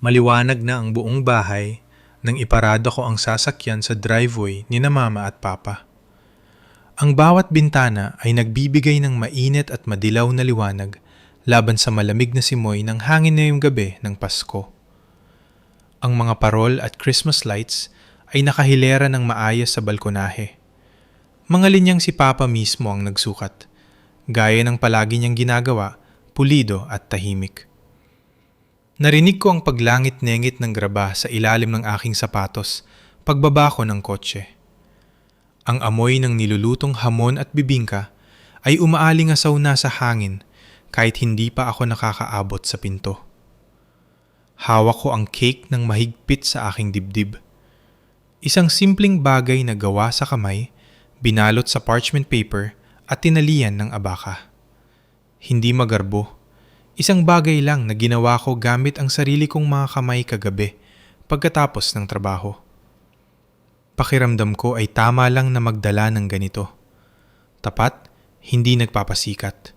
Maliwanag na ang buong bahay nang iparada ko ang sasakyan sa driveway ni na mama at papa. Ang bawat bintana ay nagbibigay ng mainit at madilaw na liwanag laban sa malamig na simoy ng hangin ngayong gabi ng Pasko. Ang mga parol at Christmas lights ay nakahilera ng maayos sa balkonahe. Mga linyang si Papa mismo ang nagsukat, gaya ng palagi niyang ginagawa, pulido at tahimik. Narinig ko ang paglangit-nengit ng graba sa ilalim ng aking sapatos pagbaba ko ng kotse. Ang amoy ng nilulutong hamon at bibingka ay umaalingasaw na sa hangin kahit hindi pa ako nakakaabot sa pinto. Hawak ko ang cake ng mahigpit sa aking dibdib. Isang simpleng bagay na gawa sa kamay, binalot sa parchment paper at tinalian ng abaka. Hindi magarbo. Isang bagay lang na ginawa ko gamit ang sarili kong mga kamay kagabi pagkatapos ng trabaho. Pakiramdam ko ay tama lang na magdala ng ganito. Tapat, hindi nagpapasikat.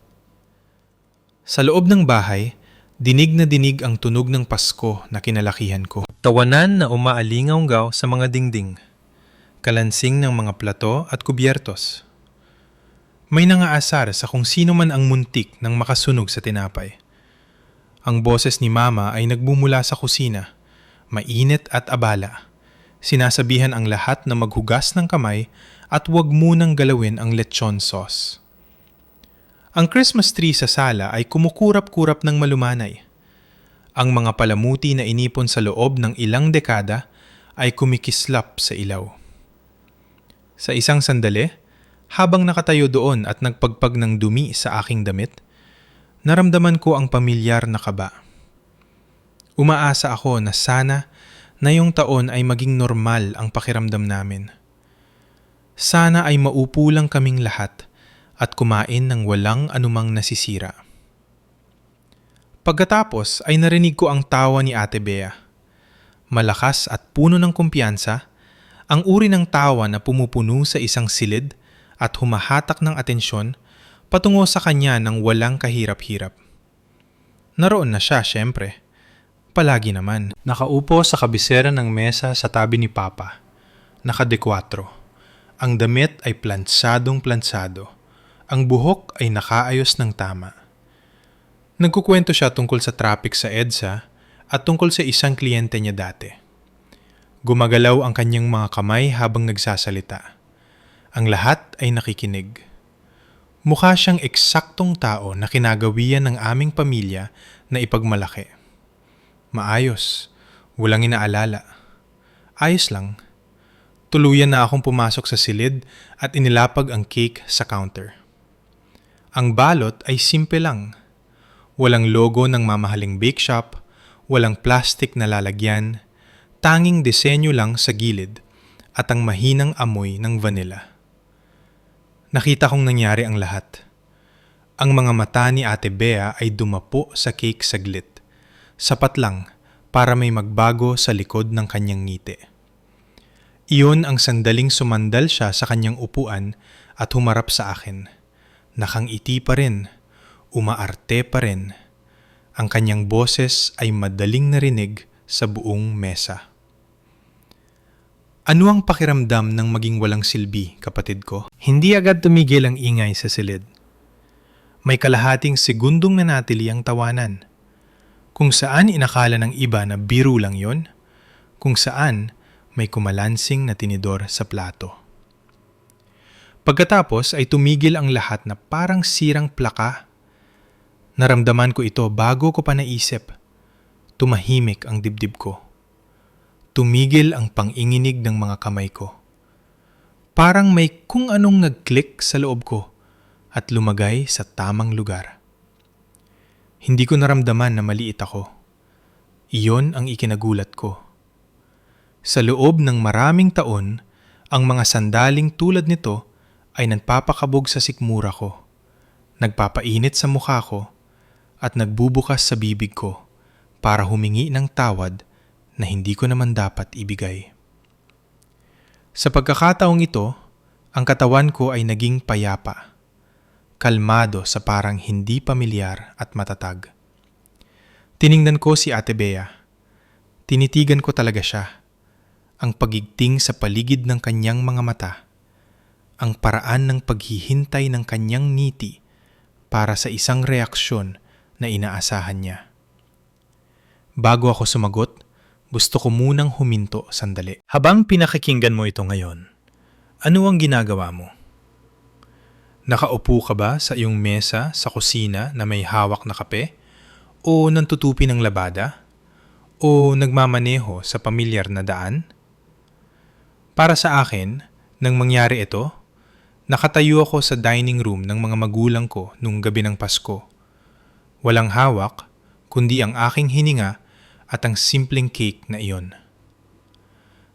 Sa loob ng bahay, dinig na dinig ang tunog ng Pasko na kinalakihan ko. Tawanan na umaalingaw sa mga dingding. Kalansing ng mga plato at kubyertos. May nangaasar sa kung sino man ang muntik nang makasunog sa tinapay. Ang boses ni Mama ay nagbumula sa kusina, mainit at abala. Sinasabihan ang lahat na maghugas ng kamay at huwag munang galawin ang lechon sauce. Ang Christmas tree sa sala ay kumukurap-kurap ng malumanay. Ang mga palamuti na inipon sa loob ng ilang dekada ay kumikislap sa ilaw. Sa isang sandali, habang nakatayo doon at nagpagpag ng dumi sa aking damit, naramdaman ko ang pamilyar na kaba. Umaasa ako na sana na yung taon ay maging normal ang pakiramdam namin. Sana ay maupo lang kaming lahat at kumain ng walang anumang nasisira. Pagkatapos ay narinig ko ang tawa ni Ate Bea. Malakas at puno ng kumpiyansa, ang uri ng tawa na pumupuno sa isang silid at humahatak ng atensyon patungo sa kanya ng walang kahirap-hirap. Naroon na siya, syempre. Palagi naman. Nakaupo sa kabisera ng mesa sa tabi ni Papa. Nakadekwatro. Ang damit ay plansadong-plansado. Ang buhok ay nakaayos ng tama. Nagkukwento siya tungkol sa traffic sa EDSA at tungkol sa isang kliyente niya dati. Gumagalaw ang kanyang mga kamay habang nagsasalita. Ang lahat ay nakikinig. Mukha siyang eksaktong tao na kinagawian ng aming pamilya na ipagmalaki. Maayos, walang inaalala. Ayos lang. Tuluyan na akong pumasok sa silid at inilapag ang cake sa counter. Ang balot ay simple lang. Walang logo ng mamahaling bake shop, walang plastic na lalagyan, tanging disenyo lang sa gilid at ang mahinang amoy ng vanilla. Nakita kong nangyari ang lahat. Ang mga mata ni Ate Bea ay dumapo sa cake saglit. Sapat lang para may magbago sa likod ng kanyang ngiti. Iyon ang sandaling sumandal siya sa kanyang upuan at humarap sa akin. Nakangiti pa rin, umaarte pa rin. Ang kanyang boses ay madaling narinig sa buong mesa. Ano ang pakiramdam ng maging walang silbi, kapatid ko? Hindi agad tumigil ang ingay sa silid. May kalahating segundong nanatili ang tawanan. Kung saan inakala ng iba na biro lang yon, kung saan may kumalansing na tinidor sa plato. Pagkatapos ay tumigil ang lahat na parang sirang plaka. Naramdaman ko ito bago ko pa naisip. Tumahimik ang dibdib ko. Tumigil ang panginginig ng mga kamay ko. Parang may kung anong nag-click sa loob ko at lumagay sa tamang lugar. Hindi ko naramdaman na maliit ako. Iyon ang ikinagulat ko. Sa loob ng maraming taon, ang mga sandaling tulad nito ay nagpapakabog sa sikmura ko, nagpapainit sa mukha ko, at nagbubukas sa bibig ko para humingi ng tawad na hindi ko naman dapat ibigay. Sa pagkakataong ito, ang katawan ko ay naging payapa, kalmado sa parang hindi pamilyar at matatag. Tiningnan ko si Ate Bea. Tinitigan ko talaga siya. Ang pagigting sa paligid ng kanyang mga mata. Ang paraan ng paghihintay ng kanyang ngiti para sa isang reaksyon na inaasahan niya. Bago ako sumagot, gusto ko munang huminto sandali. Habang pinakikinggan mo ito ngayon, ano ang ginagawa mo? Nakaupo ka ba sa iyong mesa sa kusina na may hawak na kape? O nantutupi ng labada? O nagmamaneho sa pamilyar na daan? Para sa akin, nang mangyari ito, nakatayo ako sa dining room ng mga magulang ko nung gabi ng Pasko. Walang hawak, kundi ang aking hininga at ang simpleng cake na iyon.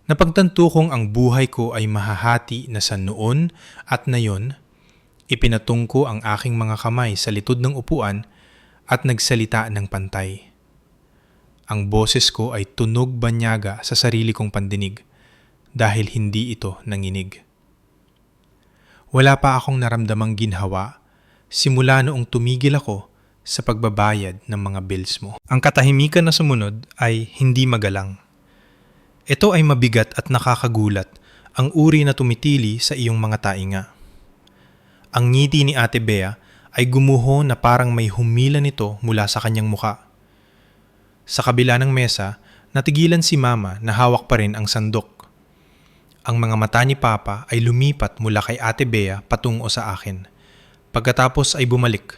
Napagtanto kong ang buhay ko ay mahahati na sa noon at nayon. Ipinatung ko ang aking mga kamay sa likod ng upuan at nagsalita ng pantay. Ang boses ko ay tunog banyaga sa sarili kong pandinig dahil hindi ito nanginig. Wala pa akong naramdamang ginhawa simula noong tumigil ako sa pagbabayad ng mga bills mo. Ang katahimikan na sumunod ay hindi magalang. Ito ay mabigat at nakakagulat, ang uri na tumitili sa iyong mga tainga. Ang ngiti ni Ate Bea ay gumuho na parang may humila nito mula sa kanyang muka. Sa kabila ng mesa, natigilan si Mama na hawak pa rin ang sandok. Ang mga mata ni Papa ay lumipat mula kay Ate Bea patungo sa akin. Pagkatapos ay bumalik.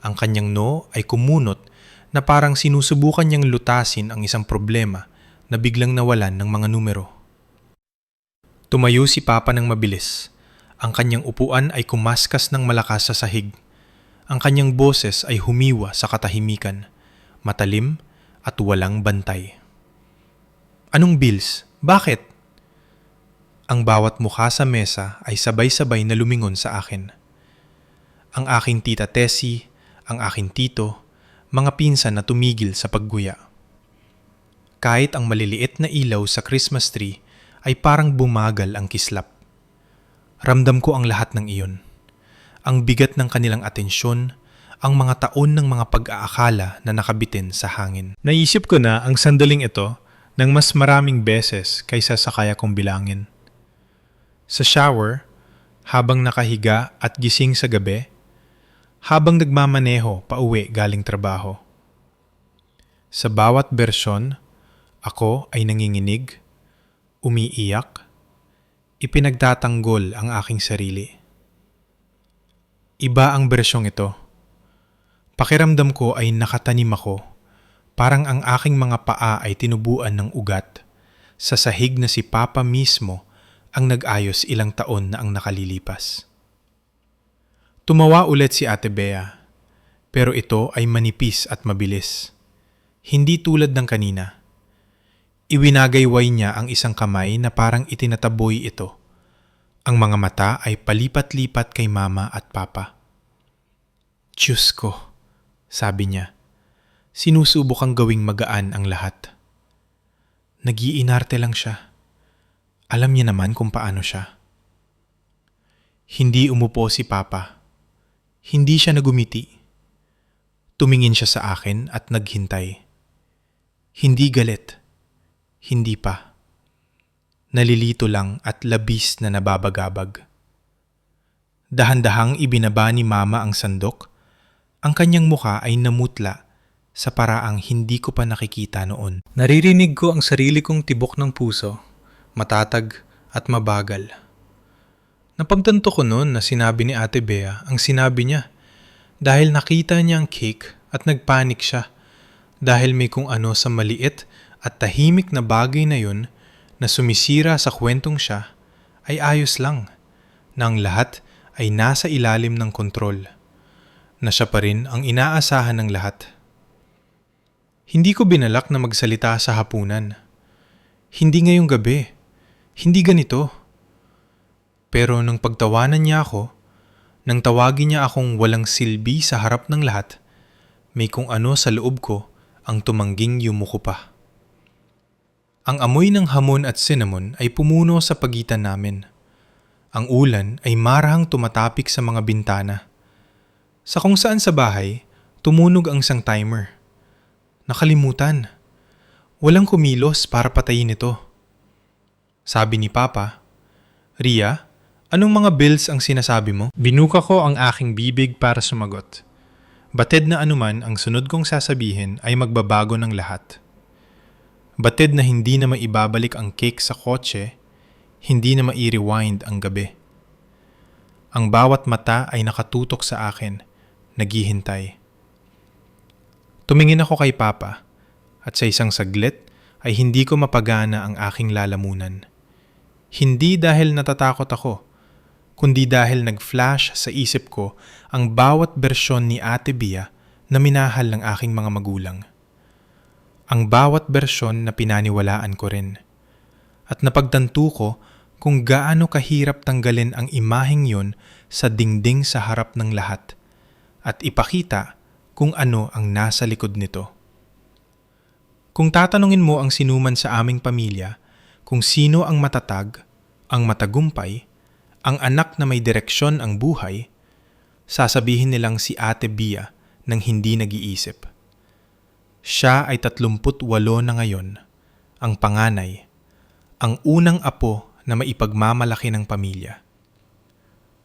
Ang kanyang noo ay kumunot na parang sinusubukan niyang lutasin ang isang problema na biglang nawalan ng mga numero. Tumayo si Papa ng mabilis. Ang kanyang upuan ay kumaskas ng malakas sa sahig. Ang kanyang boses ay humiwa sa katahimikan, matalim at walang bantay. Anong bills? Bakit? Ang bawat mukha sa mesa ay sabay-sabay na lumingon sa akin. Ang aking tita Tessie, ang aking tito, mga pinsan na tumigil sa pagguya. Kahit ang maliliit na ilaw sa Christmas tree ay parang bumagal ang kislap. Ramdam ko ang lahat ng iyon. Ang bigat ng kanilang atensyon, ang mga taon ng mga pag-aakala na nakabitin sa hangin. Naisip ko na ang sandaling ito ng mas maraming beses kaysa sa kaya kong bilangin. Sa shower, habang nakahiga at gising sa gabi, habang nagmamaneho pauwi galing trabaho. Sa bawat bersyon, ako ay nanginginig, umiiyak, ipinagtatanggol ang aking sarili. Iba ang bersyong ito. Pakiramdam ko ay nakatanim ako, parang ang aking mga paa ay tinubuan ng ugat, sa sahig na si Papa mismo ang nag-ayos ilang taon na ang nakalilipas. Tumawa ulit si Ate Bea, pero ito ay manipis at mabilis. Hindi tulad ng kanina. Iwinagayway niya ang isang kamay na parang itinataboy ito. Ang mga mata ay palipat-lipat kay Mama at Papa. Diyos ko, sabi niya, sinusubok ang gawing magaan ang lahat. Nag-iinarte lang siya. Alam niya naman kung paano siya. Hindi umupo si Papa. Hindi siya nagumiti. Tumingin siya sa akin at naghintay. Hindi galit. Hindi pa. Nalilito lang at labis na nababagabag. Dahan-dahang ibinaba ni Mama ang sandok. Ang kanyang mukha ay namutla sa paraang hindi ko pa nakikita noon. Naririnig ko ang sarili kong tibok ng puso, matatag at mabagal. Napagtanto ko noon na sinabi ni Ate Bea ang sinabi niya dahil nakita niya ang cake at nagpanik siya dahil may kung ano sa maliit at tahimik na bagay na yun na sumisira sa kwentong siya ay ayos lang, na ang lahat ay nasa ilalim ng kontrol, na siya pa rin ang inaasahan ng lahat. Hindi ko binalak na magsalita sa hapunan. Hindi ngayong gabi. Hindi ganito. Pero nung pagtawanan niya ako, nang tawagin niya akong walang silbi sa harap ng lahat, may kung ano sa loob ko ang tumangging yumuko pa. Ang amoy ng hamon at cinnamon ay pumuno sa pagitan namin. Ang ulan ay marahang tumatapik sa mga bintana. Sa kung saan sa bahay, tumunog ang isang timer. Nakalimutan. Walang kumilos para patayin ito. Sabi ni Papa, Ria, anong mga bills ang sinasabi mo? Binuka ko ang aking bibig para sumagot. Batid na anuman ang sunod kong sasabihin ay magbabago ng lahat. Batid na hindi na maibabalik ang cake sa kotse, hindi na mai-rewind ang gabi. Ang bawat mata ay nakatutok sa akin, naghihintay. Tumingin ako kay Papa at sa isang saglit ay hindi ko mapagana ang aking lalamunan. Hindi dahil natatakot ako, kundi dahil nag-flash sa isip ko ang bawat bersyon ni Ate Bia na minahal ng aking mga magulang. Ang bawat bersyon na pinaniwalaan ko rin. At napagtanto ko kung gaano kahirap tanggalin ang imaheng yon sa dingding sa harap ng lahat at ipakita kung ano ang nasa likod nito. Kung tatanungin mo ang sinuman sa aming pamilya kung sino ang matatag, ang matagumpay, ang anak na may direksyon ang buhay, sasabihin nilang si Ate Bia nang hindi nag-iisip. Siya ay 38 na ngayon, ang panganay, ang unang apo na maipagmamalaki ng pamilya.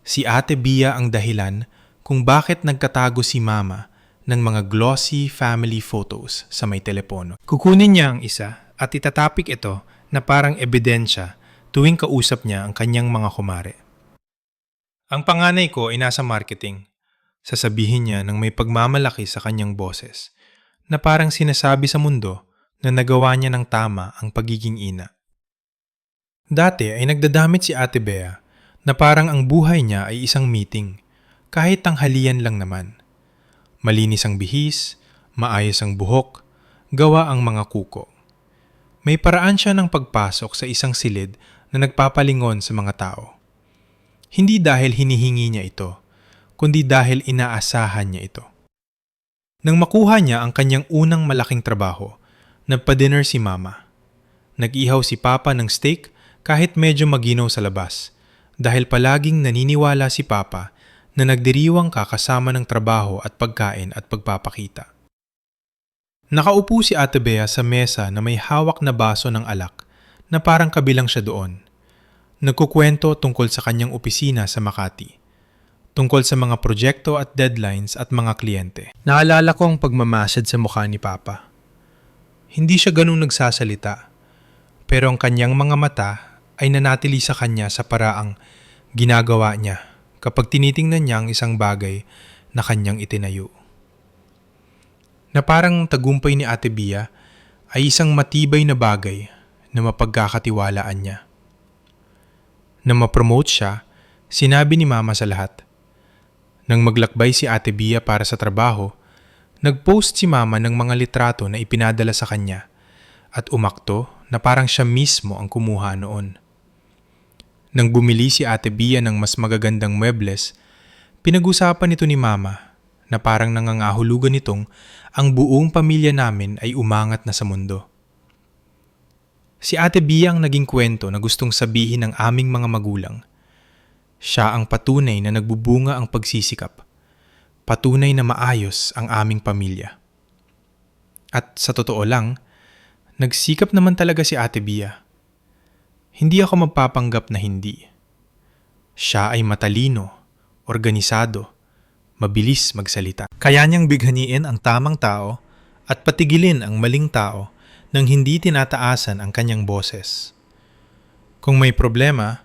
Si Ate Bia ang dahilan kung bakit nagtatago si Mama ng mga glossy family photos sa may telepono. Kukunin niya ang isa at itatapik ito na parang ebidensya tuwing kausap niya ang kanyang mga kumare. Ang panganay ko ay nasa marketing. Sasabihin niya ng may pagmamalaki sa kanyang boses na parang sinasabi sa mundo na nagawa niya ng tama ang pagiging ina. Dati ay nagdadamit si Ate Bea na parang ang buhay niya ay isang meeting, kahit tanghalian lang naman. Malinis ang bihis, maayos ang buhok, gawa ang mga kuko. May paraan siya ng pagpasok sa isang silid na nagpapalingon sa mga tao. Hindi dahil hinihingi niya ito, kundi dahil inaasahan niya ito. Nang makuha niya ang kanyang unang malaking trabaho, nagpa-dinner si Mama. Nag-ihaw si Papa ng steak kahit medyo maginaw sa labas, dahil palaging naniniwala si Papa na nagdiriwang kakasama ng trabaho at pagkain at pagpapakita. Nakaupo si Ate Bea sa mesa na may hawak na baso ng alak na parang kabilang siya doon. Nagkukwento tungkol sa kanyang opisina sa Makati, tungkol sa mga proyekto at deadlines at mga kliyente. Naalala ko ang pagmamasid sa mukha ni Papa. Hindi siya ganung nagsasalita, pero ang kanyang mga mata ay nanatili sa kanya sa paraang ginagawa niya kapag tinitingnan niya ang isang bagay na kanyang itinayo. Na parang tagumpay ni Ate Bia ay isang matibay na bagay na mapagkakatiwalaan niya. Nang ma-promote siya, sinabi ni Mama sa lahat. Nang maglakbay si Ate Bia para sa trabaho, nag-post si Mama ng mga litrato na ipinadala sa kanya at umakto na parang siya mismo ang kumuha noon. Nang bumili si Ate Bia ng mas magagandang muebles, pinag-usapan nito ni Mama na parang nangangahulugan nitong ang buong pamilya namin ay umangat na sa mundo. Si Ate Bia ang naging kwento na gustong sabihin ng aming mga magulang. Siya ang patunay na nagbubunga ang pagsisikap. Patunay na maayos ang aming pamilya. At sa totoo lang, nagsikap naman talaga si Ate Bia. Hindi ako magpapanggap na hindi. Siya ay matalino, organisado, mabilis magsalita. Kaya niyang bighaniin ang tamang tao at patigilin ang maling tao nang hindi tinataasan ang kanyang boses. Kung may problema,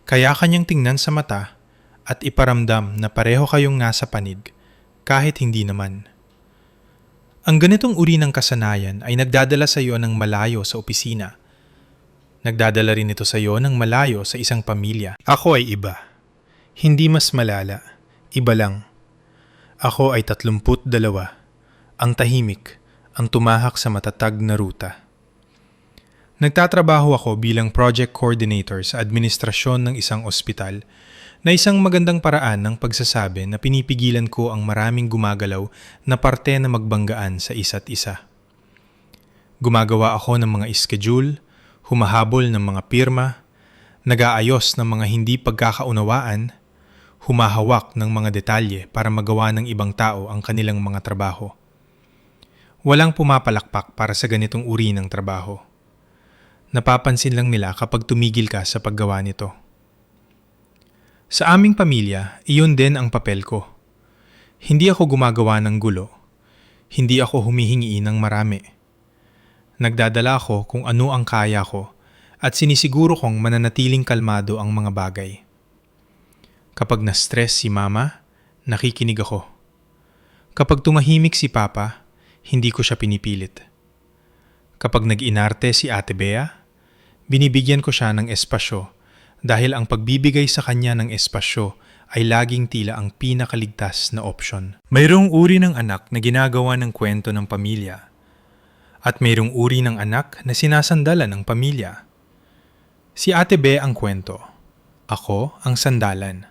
kaya kanyang tingnan sa mata at iparamdam na pareho kayong nasa panig kahit hindi naman. Ang ganitong uri ng kasanayan ay nagdadala sa iyo ng malayo sa opisina. Nagdadala rin ito sa iyo ng malayo sa isang pamilya. Ako ay iba. Hindi mas malala. Iba lang. Ako ay 32. Ang tahimik, ang tumahak sa matatag na ruta. Nagtatrabaho ako bilang project coordinator sa administrasyon ng isang ospital na isang magandang paraan ng pagsasabi na pinipigilan ko ang maraming gumagalaw na parte na magbanggaan sa isa't isa. Gumagawa ako ng mga schedule, humahabol ng mga pirma, nag-aayos ng mga hindi pagkakaunawaan, humahawak ng mga detalye para magawa ng ibang tao ang kanilang mga trabaho. Walang pumapalakpak para sa ganitong uri ng trabaho. Napapansin lang nila kapag tumigil ka sa paggawa nito. Sa aming pamilya, iyon din ang papel ko. Hindi ako gumagawa ng gulo. Hindi ako humihingi ng marami. Nagdadala ako kung ano ang kaya ko at sinisiguro kong mananatiling kalmado ang mga bagay. Kapag na-stress si Mama, nakikinig ako. Kapag tumahimik si Papa, hindi ko siya pinipilit. Kapag nag-inarte si Ate Bea, binibigyan ko siya ng espasyo dahil ang pagbibigay sa kanya ng espasyo ay laging tila ang pinakaligtas na opsyon. Mayroong uri ng anak na ginagawa ng kwento ng pamilya at mayroong uri ng anak na sinasandalan ng pamilya. Si Ate Bea ang kwento, ako ang sandalan.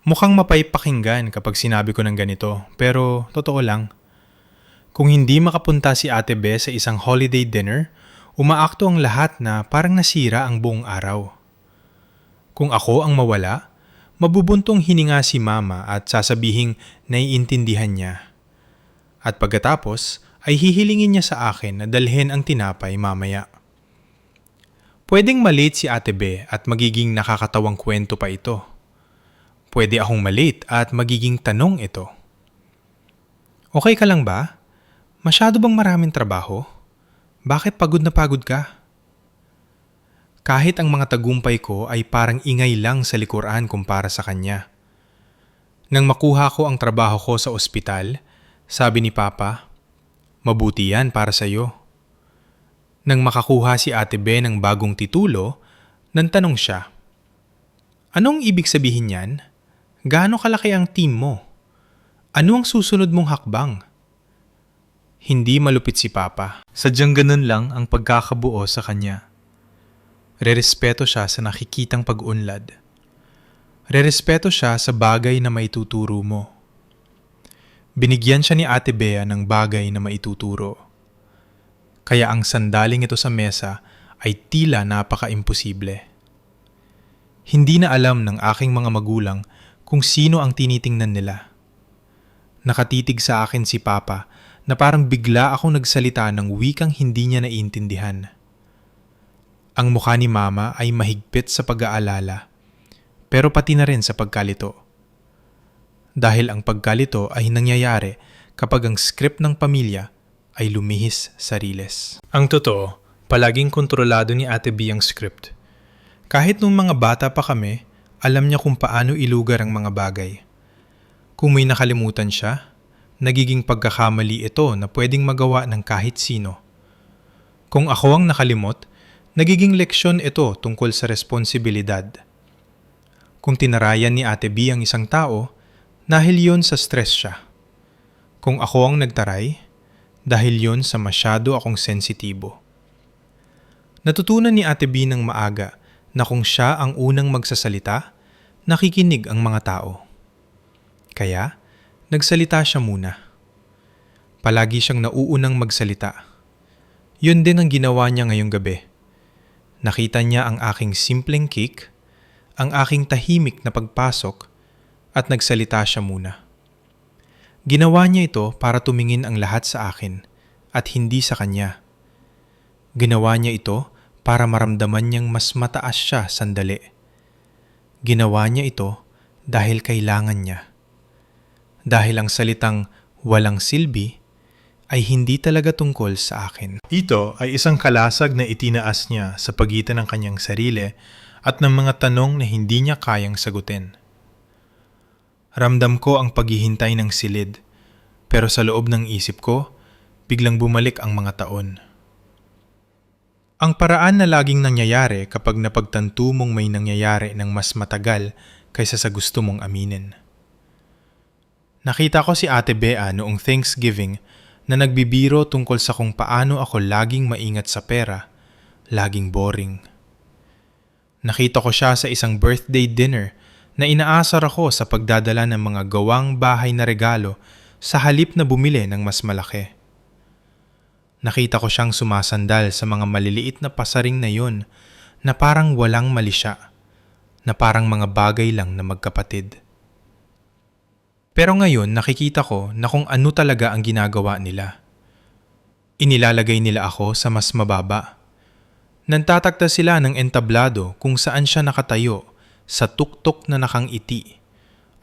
Mukhang mapaypakinggan kapag sinabi ko ng ganito, pero totoo lang. Kung hindi makapunta si Ate Bea sa isang holiday dinner, umaakto ang lahat na parang nasira ang buong araw. Kung ako ang mawala, mabubuntong hininga si Mama at sasabihing naiintindihan niya. At pagkatapos ay hihilingin niya sa akin na dalhin ang tinapay mamaya. Pwedeng malate si Ate Bea at magiging nakakatawang kwento pa ito. Pwede akong malate at magiging tanong ito. Okay ka lang ba? Masyado bang maraming trabaho? Bakit pagod na pagod ka? Kahit ang mga tagumpay ko ay parang ingay lang sa likuran kumpara sa kanya. Nang makuha ko ang trabaho ko sa ospital, sabi ni Papa, "Mabuti yan para sa iyo." Nang makakuha si Ate Bea ng bagong titulo, nantanong siya, "Anong ibig sabihin yan? Gaano kalaki ang team mo? Ano ang susunod mong hakbang?" Hindi malupit si Papa. Sadyang ganun lang ang pagkakabuo sa kanya. Rerespeto siya sa nakikitang pag-unlad. Rerespeto siya sa bagay na maituturo mo. Binigyan siya ni Ate Bea ng bagay na maituturo. Kaya ang sandaling ito sa mesa ay tila napaka-imposible. Hindi na alam ng aking mga magulang kung sino ang tinitingnan nila. Nakatitig sa akin si Papa na parang bigla akong nagsalita ng wikang hindi niya naiintindihan. Ang mukha ni Mama ay mahigpit sa pag-aalala, pero pati na rin sa pagkalito. Dahil ang pagkalito ay nangyayari kapag ang script ng pamilya ay lumihis sa riles. Ang totoo, palaging kontrolado ni Ate B ang script. Kahit nung mga bata pa kami, alam niya kung paano ilugar ang mga bagay. Kung may nakalimutan siya, nagiging pagkakamali ito na pwedeng magawa ng kahit sino. Kung ako ang nakalimot, nagiging leksyon ito tungkol sa responsibilidad. Kung tinarayan ni Ate B ang isang tao, dahil yon sa stress siya. Kung ako ang nagtaray, dahil yon sa masyado akong sensitibo. Natutunan ni Ate B ng maaga na kung siya ang unang magsasalita, nakikinig ang mga tao. Kaya, nagsalita siya muna. Palagi siyang nauunang magsalita. Yun din ang ginawa niya ngayong gabi. Nakita niya ang aking simpleng cake, ang aking tahimik na pagpasok, at nagsalita siya muna. Ginawa niya ito para tumingin ang lahat sa akin at hindi sa kanya. Ginawa niya ito para maramdaman niyang mas mataas siya sandali. Ginawa niya ito dahil kailangan niya. Dahil ang salitang walang silbi ay hindi talaga tungkol sa akin. Ito ay isang kalasag na itinaas niya sa pagitan ng kanyang sarili at ng mga tanong na hindi niya kayang sagutin. Ramdam ko ang paghihintay ng silid, pero sa loob ng isip ko, biglang bumalik ang mga taon. Ang paraan na laging nangyayari kapag napagtanto mong may nangyayari ng mas matagal kaysa sa gusto mong aminin. Nakita ko si Ate Bea noong Thanksgiving na nagbibiro tungkol sa kung paano ako laging maingat sa pera, laging boring. Nakita ko siya sa isang birthday dinner na inaasar ako sa pagdadala ng mga gawang bahay na regalo sa halip na bumili ng mas malaki. Nakita ko siyang sumasandal sa mga maliliit na pasaring na yun na parang walang mali siya, na parang mga bagay lang na magkapatid. Pero ngayon nakikita ko na kung ano talaga ang ginagawa nila. Inilalagay nila ako sa mas mababa. Nantatakda sila ng entablado kung saan siya nakatayo sa tuktok na nakangiti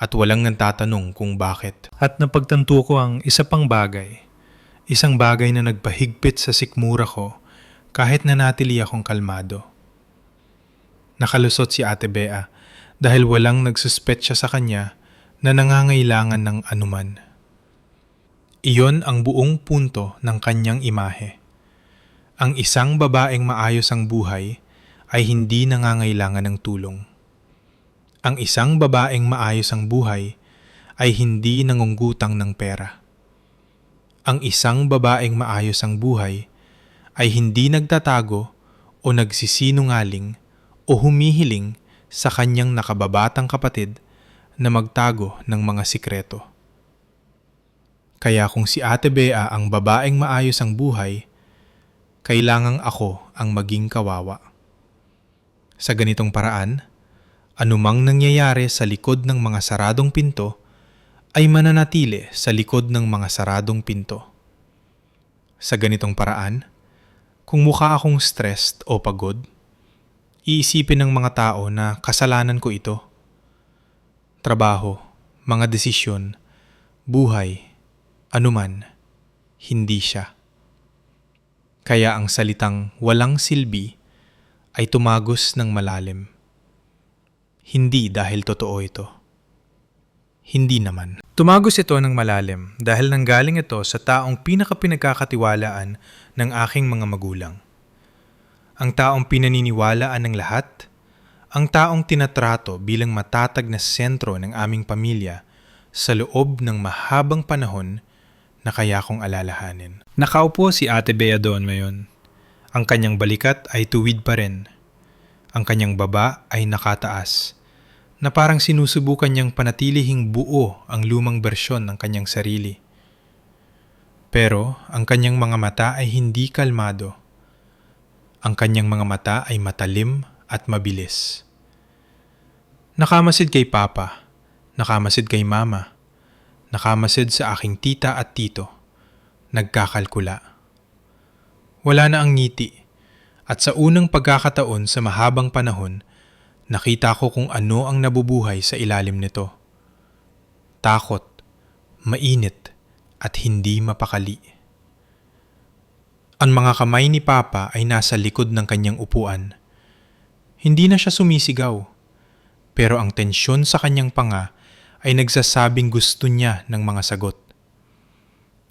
at walang nantatanong kung bakit. At napagtanto ko ang isa pang bagay. Isang bagay na nagpahigpit sa sikmura ko kahit nanatili akong kalmado. Nakalusot si Ate Bea dahil walang nagsuspetsa sa kanya na nangangailangan ng anuman. Iyon ang buong punto ng kanyang imahe. Ang isang babaeng maayos ang buhay ay hindi nangangailangan ng tulong. Ang isang babaeng maayos ang buhay ay hindi nangungutang ng pera. Ang isang babaeng maayos ang buhay ay hindi nagtatago o nagsisinungaling o humihiling sa kanyang nakababatang kapatid na magtago ng mga sikreto. Kaya kung si Ate Bea ang babaeng maayos ang buhay, kailangang ako ang maging kawawa. Sa ganitong paraan, anumang nangyayari sa likod ng mga saradong pinto ay mananatili sa likod ng mga saradong pinto. Sa ganitong paraan, kung mukha akong stressed o pagod, iisipin ng mga tao na kasalanan ko ito. Trabaho, mga desisyon, buhay, anuman, hindi siya. Kaya ang salitang walang silbi ay tumagos ng malalim. Hindi dahil totoo ito. Hindi naman. Tumagos ito ng malalim dahil nanggaling ito sa taong pinakapinagkakatiwalaan ng aking mga magulang. Ang taong pinaniniwalaan ng lahat, ang taong tinatrato bilang matatag na sentro ng aming pamilya sa loob ng mahabang panahon na kaya kong alalahanin. Nakaupo si Ate Bea doon ngayon. Ang kanyang balikat ay tuwid pa rin. Ang kanyang baba ay nakataas, na parang sinusubukan niyang panatilihing buo ang lumang bersyon ng kanyang sarili. Pero ang kanyang mga mata ay hindi kalmado. Ang kanyang mga mata ay matalim at mabilis. Nakamasid kay Papa, nakamasid kay Mama, nakamasid sa aking tita at tito, nagkakalkula. Wala na ang ngiti, at sa unang pagkakataon sa mahabang panahon, nakita ko kung ano ang nabubuhay sa ilalim nito. Takot, mainit, at hindi mapakali. Ang mga kamay ni Papa ay nasa likod ng kanyang upuan. Hindi na siya sumisigaw, pero ang tensyon sa kanyang panga ay nagsasabing gusto niya ng mga sagot.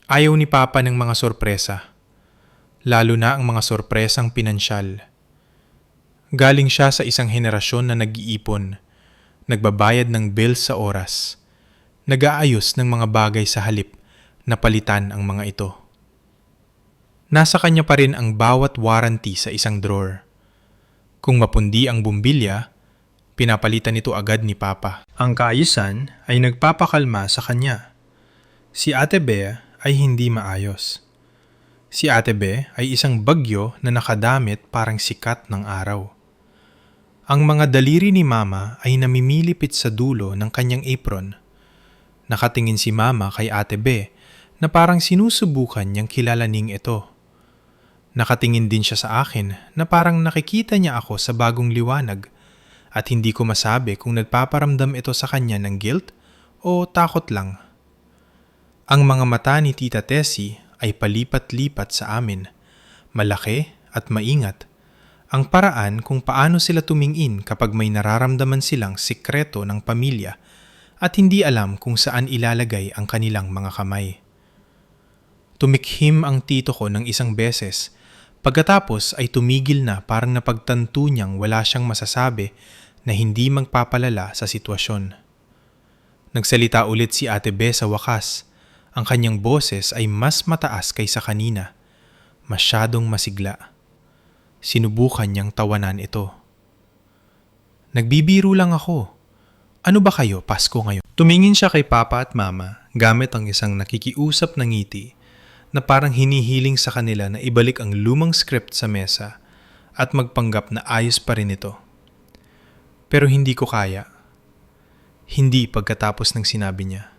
Ayaw ni Papa ng mga sorpresa, lalo na ang mga sorpresang pinansyal. Galing siya sa isang henerasyon na nag-iipon, nagbabayad ng bills sa oras, nag-aayos ng mga bagay sa halip na palitan ang mga ito. Nasa kanya pa rin ang bawat warranty sa isang drawer. Kung mapundi ang bumbilya, pinapalitan ito agad ni Papa. Ang kaayusan ay nagpapakalma sa kanya. Si Ate Bea ay hindi maayos. Si Ate Bea ay isang bagyo na nakadamit parang sikat ng araw. Ang mga daliri ni Mama ay namimilipit sa dulo ng kanyang apron. Nakatingin si Mama kay Ate Bea na parang sinusubukan niyang kilalaning ito. Nakatingin din siya sa akin na parang nakikita niya ako sa bagong liwanag at hindi ko masabi kung nagpaparamdam ito sa kanya ng guilt o takot lang. Ang mga mata ni Tita Tessie ay palipat-lipat sa amin, malaki at maingat. Ang paraan kung paano sila tumingin kapag may nararamdaman silang sikreto ng pamilya at hindi alam kung saan ilalagay ang kanilang mga kamay. Tumikhim ang tito ko ng isang beses. Pagkatapos ay tumigil na parang napagtanto niyang wala siyang masasabi na hindi magpapalala sa sitwasyon. Nagsalita ulit si Ate Bea sa wakas. Ang kanyang boses ay mas mataas kaysa kanina. Masyadong masigla. Sinubukan niyang tawanan ito. Nagbibiro lang ako. Ano ba kayo, Pasko ngayon? Tumingin siya kay Papa at Mama gamit ang isang nakikiusap na ngiti na parang hinihiling sa kanila na ibalik ang lumang script sa mesa at magpanggap na ayos pa rin ito. Pero hindi ko kaya. Hindi pagkatapos ng sinabi niya.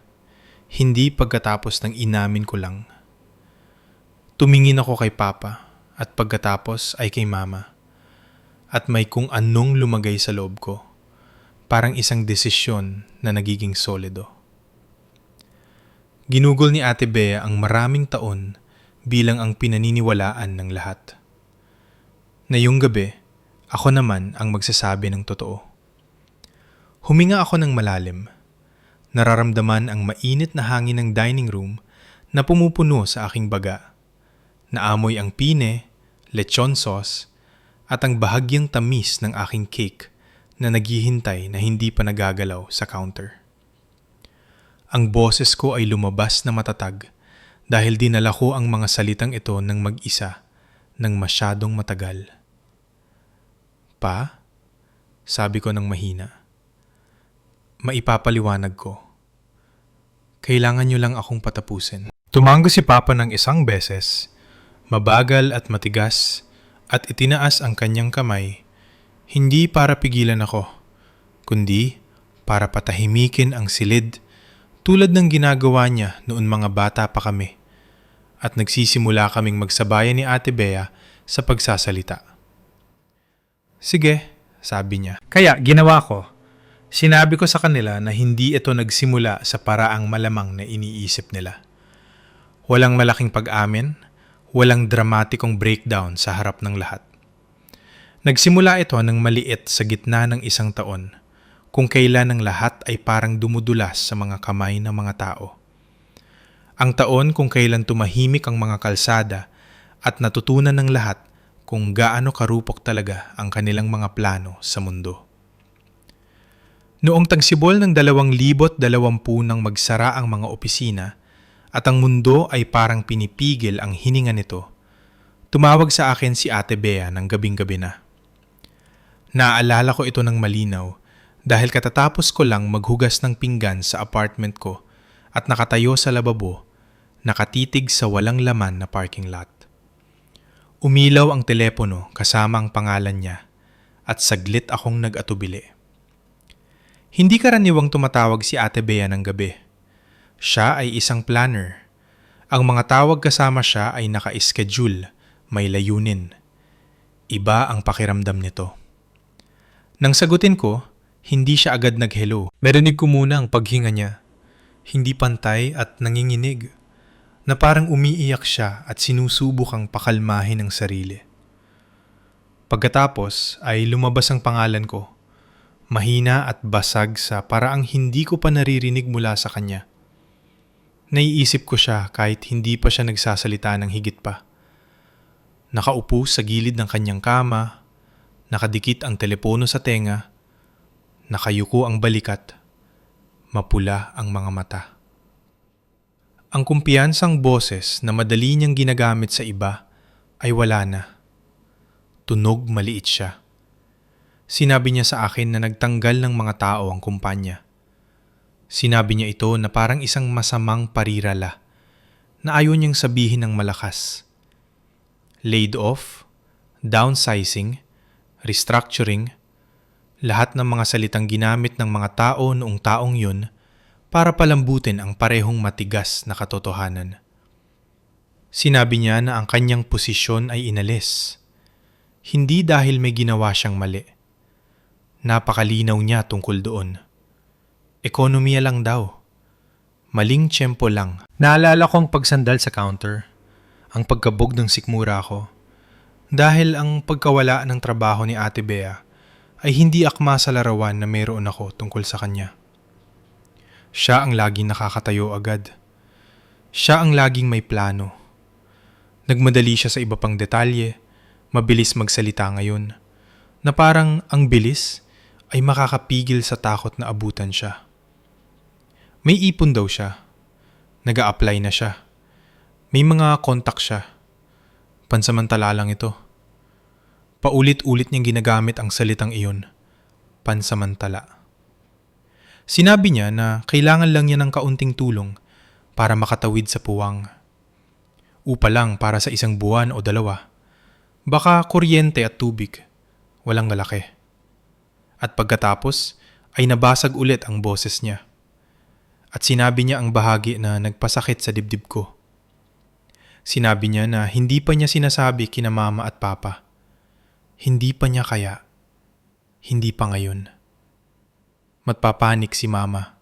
Hindi pagkatapos ng inamin ko lang. Tumingin ako kay Papa at pagkatapos ay kay Mama. At may kung anong lumagay sa loob ko. Parang isang desisyon na nagiging solido. Ginugol ni Ate Bea ang maraming taon bilang ang pinaniniwalaan ng lahat. Ngayong gabi, ako naman ang magsasabi ng totoo. Huminga ako ng malalim. Nararamdaman ang mainit na hangin ng dining room na pumupuno sa aking baga. Naamoy ang pine, lechon sauce, at ang bahagyang tamis ng aking cake na naghihintay na hindi pa nagagalaw sa counter. Ang boses ko ay lumabas na matatag dahil dinala ko ang mga salitang ito ng mag-isa ng masyadong matagal. Pa? Sabi ko ng mahina. Maipapaliwanag ko. Kailangan niyo lang akong patapusin. Tumango si Papa ng isang beses, mabagal at matigas, at itinaas ang kanyang kamay, hindi para pigilan ako, kundi para patahimikin ang silid tulad ng ginagawa niya noon mga bata pa kami, at nagsisimula kaming magsabayan ni Ate Bea sa pagsasalita. Sige, sabi niya. Kaya ginawa ko. Sinabi ko sa kanila na hindi ito nagsimula sa paraang malamang na iniisip nila. Walang malaking pag-amin, walang dramatikong breakdown sa harap ng lahat. Nagsimula ito ng maliit sa gitna ng isang taon, kung kailan ang lahat ay parang dumudulas sa mga kamay ng mga tao. Ang taon kung kailan tumahimik ang mga kalsada at natutunan ng lahat kung gaano karupok talaga ang kanilang mga plano sa mundo. Noong tagsibol ng 2020 nang magsara ang mga opisina at ang mundo ay parang pinipigil ang hininga nito, tumawag sa akin si Ate Bea ng gabing-gabi na. Naaalala ko ito ng malinaw dahil katatapos ko lang maghugas ng pinggan sa apartment ko at nakatayo sa lababo, nakatitig sa walang laman na parking lot. Umilaw ang telepono kasama ang pangalan niya at saglit akong nag-atubili. Hindi karaniwang tumatawag si Ate Bea ng gabi. Siya ay isang planner. Ang mga tawag kasama siya ay naka-schedule, may layunin. Iba ang pakiramdam nito. Nang sagutin ko, hindi siya agad nag-hello. Narinig ko muna ang paghinga niya. Hindi pantay at nanginginig, na parang umiiyak siya at sinusubukang pakalmahin ang sarili. Pagkatapos ay lumabas ang pangalan ko. Mahina at basag sa paraang hindi ko pa naririnig mula sa kanya. Naiisip ko siya kahit hindi pa siya nagsasalita ng higit pa. Nakaupo sa gilid ng kanyang kama, nakadikit ang telepono sa tenga, nakayuko ang balikat, mapula ang mga mata. Ang kumpiyansang boses na madali niyang ginagamit sa iba ay wala na. Tunog maliit siya. Sinabi niya sa akin na nagtanggal ng mga tao ang kumpanya. Sinabi niya ito na parang isang masamang parirala na ayaw niyang sabihin ng malakas. Laid off, downsizing, restructuring, lahat ng mga salitang ginamit ng mga tao noong taong yun para palambutin ang parehong matigas na katotohanan. Sinabi niya na ang kanyang posisyon ay inalis. Hindi dahil may ginawa siyang mali. Napakalinaw niya tungkol doon. Ekonomiya lang daw. Maling tiyempo lang. Naalala kong pagsandal sa counter, ang pagkabog ng sikmura ko, dahil ang pagkawala ng trabaho ni Ate Bea ay hindi akma sa larawan na mayroon ako tungkol sa kanya. Siya ang laging nakakatayo agad. Siya ang laging may plano. Nagmadali siya sa iba pang detalye, mabilis magsalita ngayon, na parang ang bilis ay makakapigil sa takot na abutan siya. May ipon daw siya. Nag-a-apply na siya. May mga kontak siya. Pansamantala lang ito. Paulit-ulit niyang ginagamit ang salitang iyon. Pansamantala. Sinabi niya na kailangan lang niya ng kaunting tulong para makatawid sa puwang. Upa lang para sa 1 buwan o 2. Baka kuryente at tubig. Walang malaki. At pagkatapos ay nabasag ulit ang boses niya. At sinabi niya ang bahagi na nagpasakit sa dibdib ko. Sinabi niya na hindi pa niya sinasabi kina mama at papa. Hindi pa niya kaya. Hindi pa ngayon. Magpapanik si mama.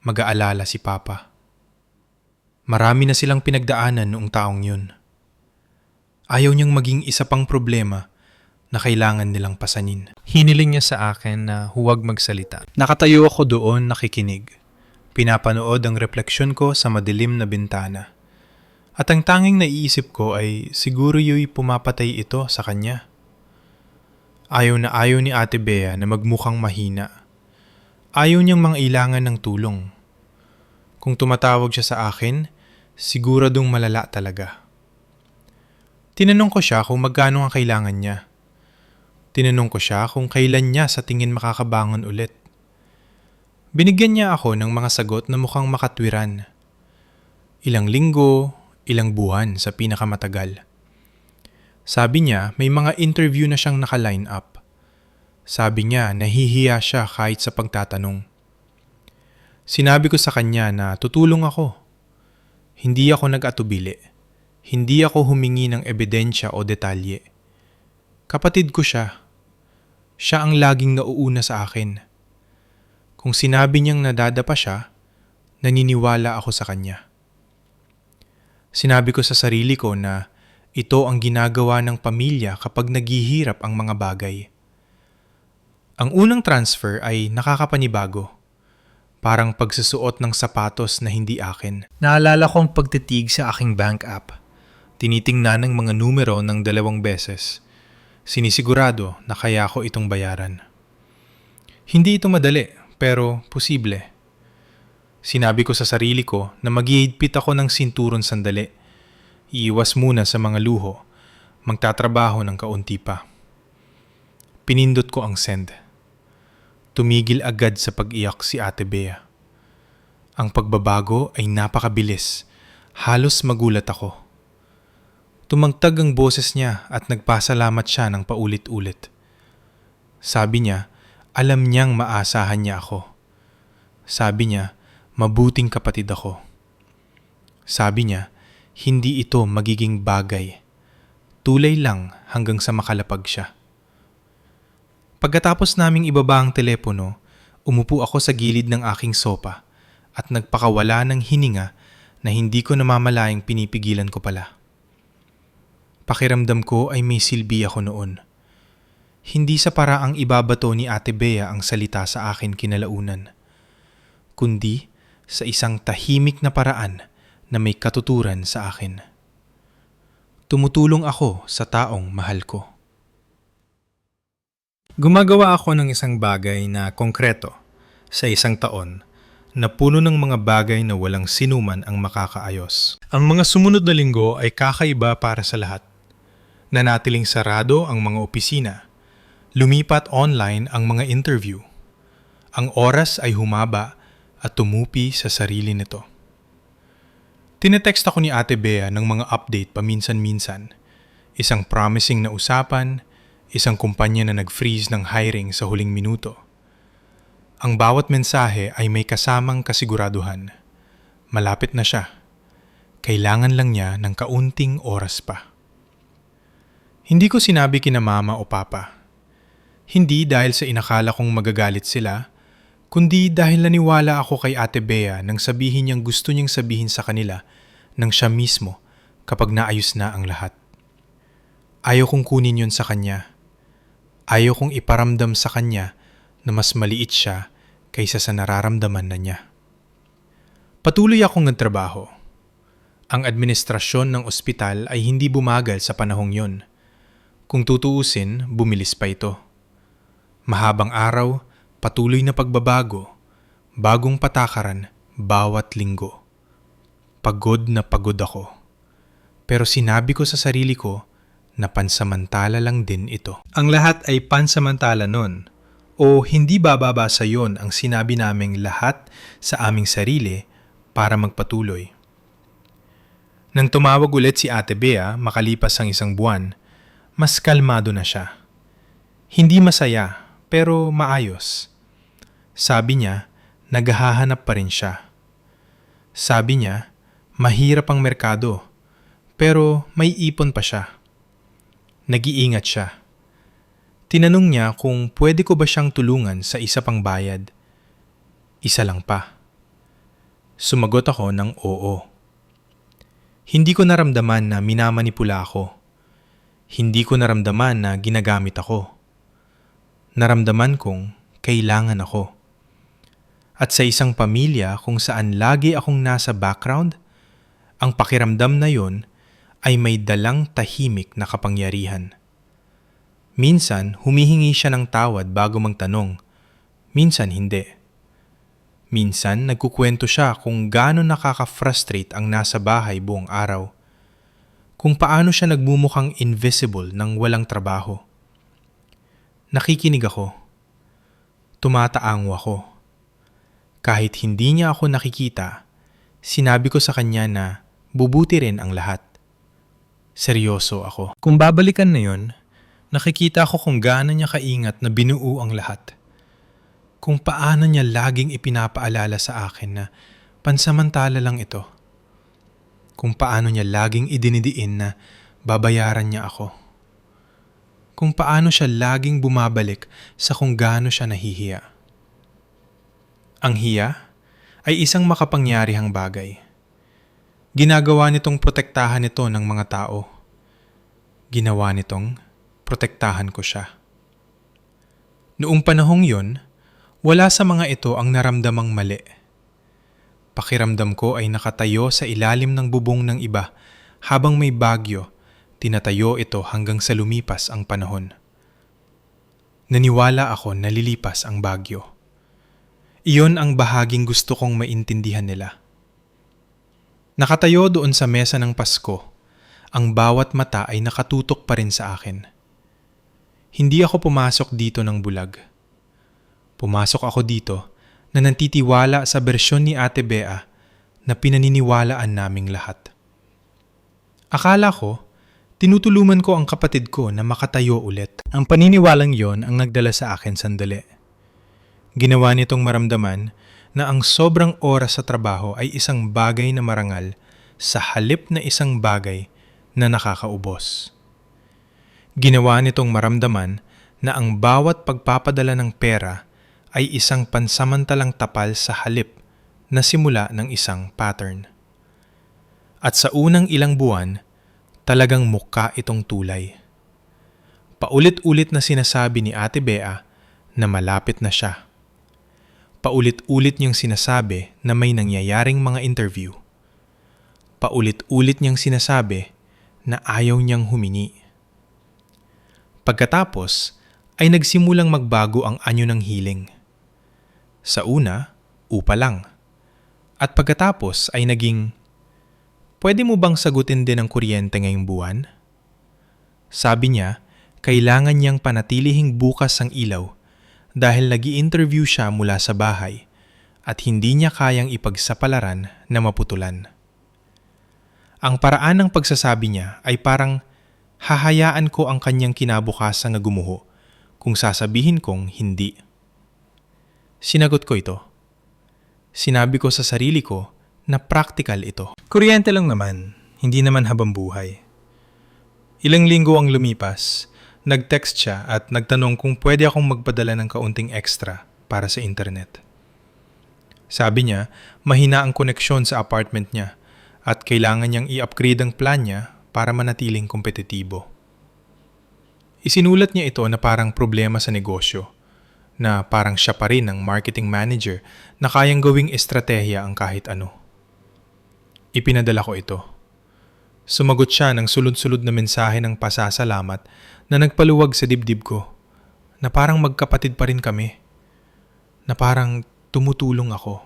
Mag-aalala si papa. Marami na silang pinagdaanan noong taong yun. Ayaw niyang maging isa pang problema na kailangan nilang pasanin. Hiniling niya sa akin na huwag magsalita. Nakatayo ako doon nakikinig. Pinapanood ang refleksyon ko sa madilim na bintana. At ang tanging naiisip ko ay siguro yo'y pumapatay ito sa kanya. Ayaw na ayaw ni Ate Bea na magmukhang mahina. Ayaw niyang mangailangan ng tulong. Kung tumatawag siya sa akin, siguradong malala talaga. Tinanong ko siya kung magkano ang kailangan niya. Tinanong ko siya kung kailan niya sa tingin makakabangon ulit. Binigyan niya ako ng mga sagot na mukhang makatwiran. Ilang linggo, ilang buwan sa pinakamatagal. Sabi niya may mga interview na siyang naka-line up. Sabi niya nahihiya siya kahit sa pagtatanong. Sinabi ko sa kanya na tutulong ako. Hindi ako nag-atubili. Hindi ako humingi ng ebidensya o detalye. Kapatid ko siya. Siya ang laging nauuna sa akin. Kung sinabi niyang nadadapa siya, naniniwala ako sa kanya. Sinabi ko sa sarili ko na ito ang ginagawa ng pamilya kapag naghihirap ang mga bagay. Ang unang transfer ay nakakapanibago. Parang pagsusuot ng sapatos na hindi akin. Naalala ko ang pagtitig sa aking bank app. Tinitingnan ng mga numero ng 2 beses. Sinisigurado na kaya ko itong bayaran. Hindi ito madali. Pero posible. Sinabi ko sa sarili ko na maghihigpit ako ng sinturon sandali. Iiwas muna sa mga luho. Magtatrabaho ng kaunti pa. Pinindot ko ang send. Tumigil agad sa pag-iyak si Ate Bea. Ang pagbabago ay napakabilis. Halos magulat ako. Tumagtag ang boses niya at nagpasalamat siya ng paulit-ulit. Sabi niya, alam niyang maasahan niya ako. Sabi niya, mabuting kapatid ako. Sabi niya, hindi ito magiging bagay. Tulay lang hanggang sa makalapag siya. Pagkatapos naming ibaba ang telepono, umupo ako sa gilid ng aking sopa at nagpakawala ng hininga na hindi ko namamalayang pinipigilan ko pala. Pakiramdam ko ay may silbi ako noon. Hindi sa paraang ibabato ni Ate Bea ang salita sa akin kinalaunan, kundi sa isang tahimik na paraan na may katuturan sa akin. Tumutulong ako sa taong mahal ko. Gumagawa ako ng isang bagay na konkreto sa isang taon na puno ng mga bagay na walang sinuman ang makakaayos. Ang mga sumunod na linggo ay kakaiba para sa lahat. Nanatiling sarado ang mga opisina. Lumipat online ang mga interview. Ang oras ay humaba at tumupi sa sarili nito. Tinetext ako ni Ate Bea ng mga update paminsan-minsan. Isang promising na usapan, isang kumpanya na nag-freeze ng hiring sa huling minuto. Ang bawat mensahe ay may kasamang kasiguraduhan. Malapit na siya. Kailangan lang niya ng kaunting oras pa. Hindi ko sinabi kina mama o papa. Hindi dahil sa inakala kong magagalit sila, kundi dahil naniwala ako kay Ate Bea nang sabihin niyang gusto niyang sabihin sa kanila nang siya mismo kapag naayos na ang lahat. Ayaw kong kunin yun sa kanya. Ayaw kong iparamdam sa kanya na mas maliit siya kaysa sa nararamdaman na niya. Patuloy akong nagtrabaho. Ang administrasyon ng ospital ay hindi bumagal sa panahong yon. Kung tutuusin, bumilis pa ito. Mahabang araw, patuloy na pagbabago, bagong patakaran, bawat linggo. Pagod na pagod ako. Pero sinabi ko sa sarili ko na pansamantala lang din ito. Ang lahat ay pansamantala nun. O hindi bababa sa yon ang sinabi naming lahat sa aming sarili para magpatuloy. Nang tumawag ulit si Ate Bea makalipas ang 1 buwan, mas kalmado na siya. Hindi masaya pero maayos. Sabi niya, naghahanap pa rin siya. Sabi niya, mahirap ang merkado pero may ipon pa siya. Nag-iingat siya. Tinanong niya kung pwede ko ba siyang tulungan sa isa pang bayad. Isa lang pa. Sumagot ako ng oo. Hindi ko naramdaman na minamanipula ako. Hindi ko naramdaman na ginagamit ako. Naramdaman kong kailangan ako. At sa isang pamilya kung saan lagi akong nasa background, ang pakiramdam na yon ay may dalang tahimik na kapangyarihan. Minsan, humihingi siya ng tawad bago magtanong. Minsan, hindi. Minsan, nagkukwento siya kung gaano nakaka-frustrate ang nasa bahay buong araw. Kung paano siya nagmumukhang invisible nang walang trabaho. Nakikinig ako. Tumataango ako. Kahit hindi niya ako nakikita, sinabi ko sa kanya na bubuti rin ang lahat. Seryoso ako. Kung babalikan na yon, nakikita ko kung gaano niya kaingat na binuo ang lahat. Kung paano niya laging ipinapaalala sa akin na pansamantala lang ito. Kung paano niya laging idinidiin na babayaran niya ako. Kung paano siya laging bumabalik sa kung gaano siya nahihiya. Ang hiya ay isang makapangyarihang bagay. Ginagawa nitong protektahan ito ng mga tao. Ginawa nitong protektahan ko siya. Noong panahong yon, wala sa mga ito ang naramdamang mali. Pakiramdam ko ay nakatayo sa ilalim ng bubong ng iba habang may bagyo, tinatayo ito hanggang sa lumipas ang panahon. Naniwala ako na lilipas ang bagyo. Iyon ang bahaging gusto kong maintindihan nila. Nakatayo doon sa mesa ng Pasko, ang bawat mata ay nakatutok pa rin sa akin. Hindi ako pumasok dito ng bulag. Pumasok ako dito na nantitiwala sa bersyon ni Ate Bea na pinaniniwalaan naming lahat. Akala ko, tinutulungan ko ang kapatid ko na makatayo ulit. Ang paniniwalang yon ang nagdala sa akin sandali. Ginawa nitong maramdaman na ang sobrang oras sa trabaho ay isang bagay na marangal sa halip na isang bagay na nakakaubos. Ginawa nitong maramdaman na ang bawat pagpapadala ng pera ay isang pansamantalang tapal sa halip na simula ng isang pattern. At sa unang ilang buwan, talagang mukha itong tulay. Paulit-ulit na sinasabi ni Ate Bea na malapit na siya. Paulit-ulit niyang sinasabi na may nangyayaring mga interview. Paulit-ulit niyang sinasabi na ayaw niyang humingi. Pagkatapos ay nagsimulang magbago ang anyo ng hiling. Sa una, upa lang. At pagkatapos ay naging, pwede mo bang sagutin din ang kuryente ngayong buwan? Sabi niya, kailangan niyang panatilihing bukas ang ilaw dahil nag-i-interview siya mula sa bahay at hindi niya kayang ipagsapalaran na maputulan. Ang paraan ng pagsasabi niya ay parang hahayaan ko ang kanyang kinabukasan na gumuho kung sasabihin kong hindi. Sinagot ko ito. Sinabi ko sa sarili ko na practical ito. Kuryente lang naman, hindi naman habang buhay. Ilang linggo ang lumipas, nag-text siya at nagtanong kung pwede akong magpadala ng kaunting extra para sa internet. Sabi niya, mahina ang koneksyon sa apartment niya at kailangan niyang i-upgrade ang plan niya para manatiling kompetitibo. Isinulat niya ito na parang problema sa negosyo, na parang siya pa rin ang marketing manager na kayang gawing estratehiya ang kahit ano. Ipinadala ko ito. Sumagot siya ng sulod-sulod na mensahe ng pasasalamat na nagpaluwag sa dibdib ko, na parang magkapatid pa rin kami, na parang tumutulong ako.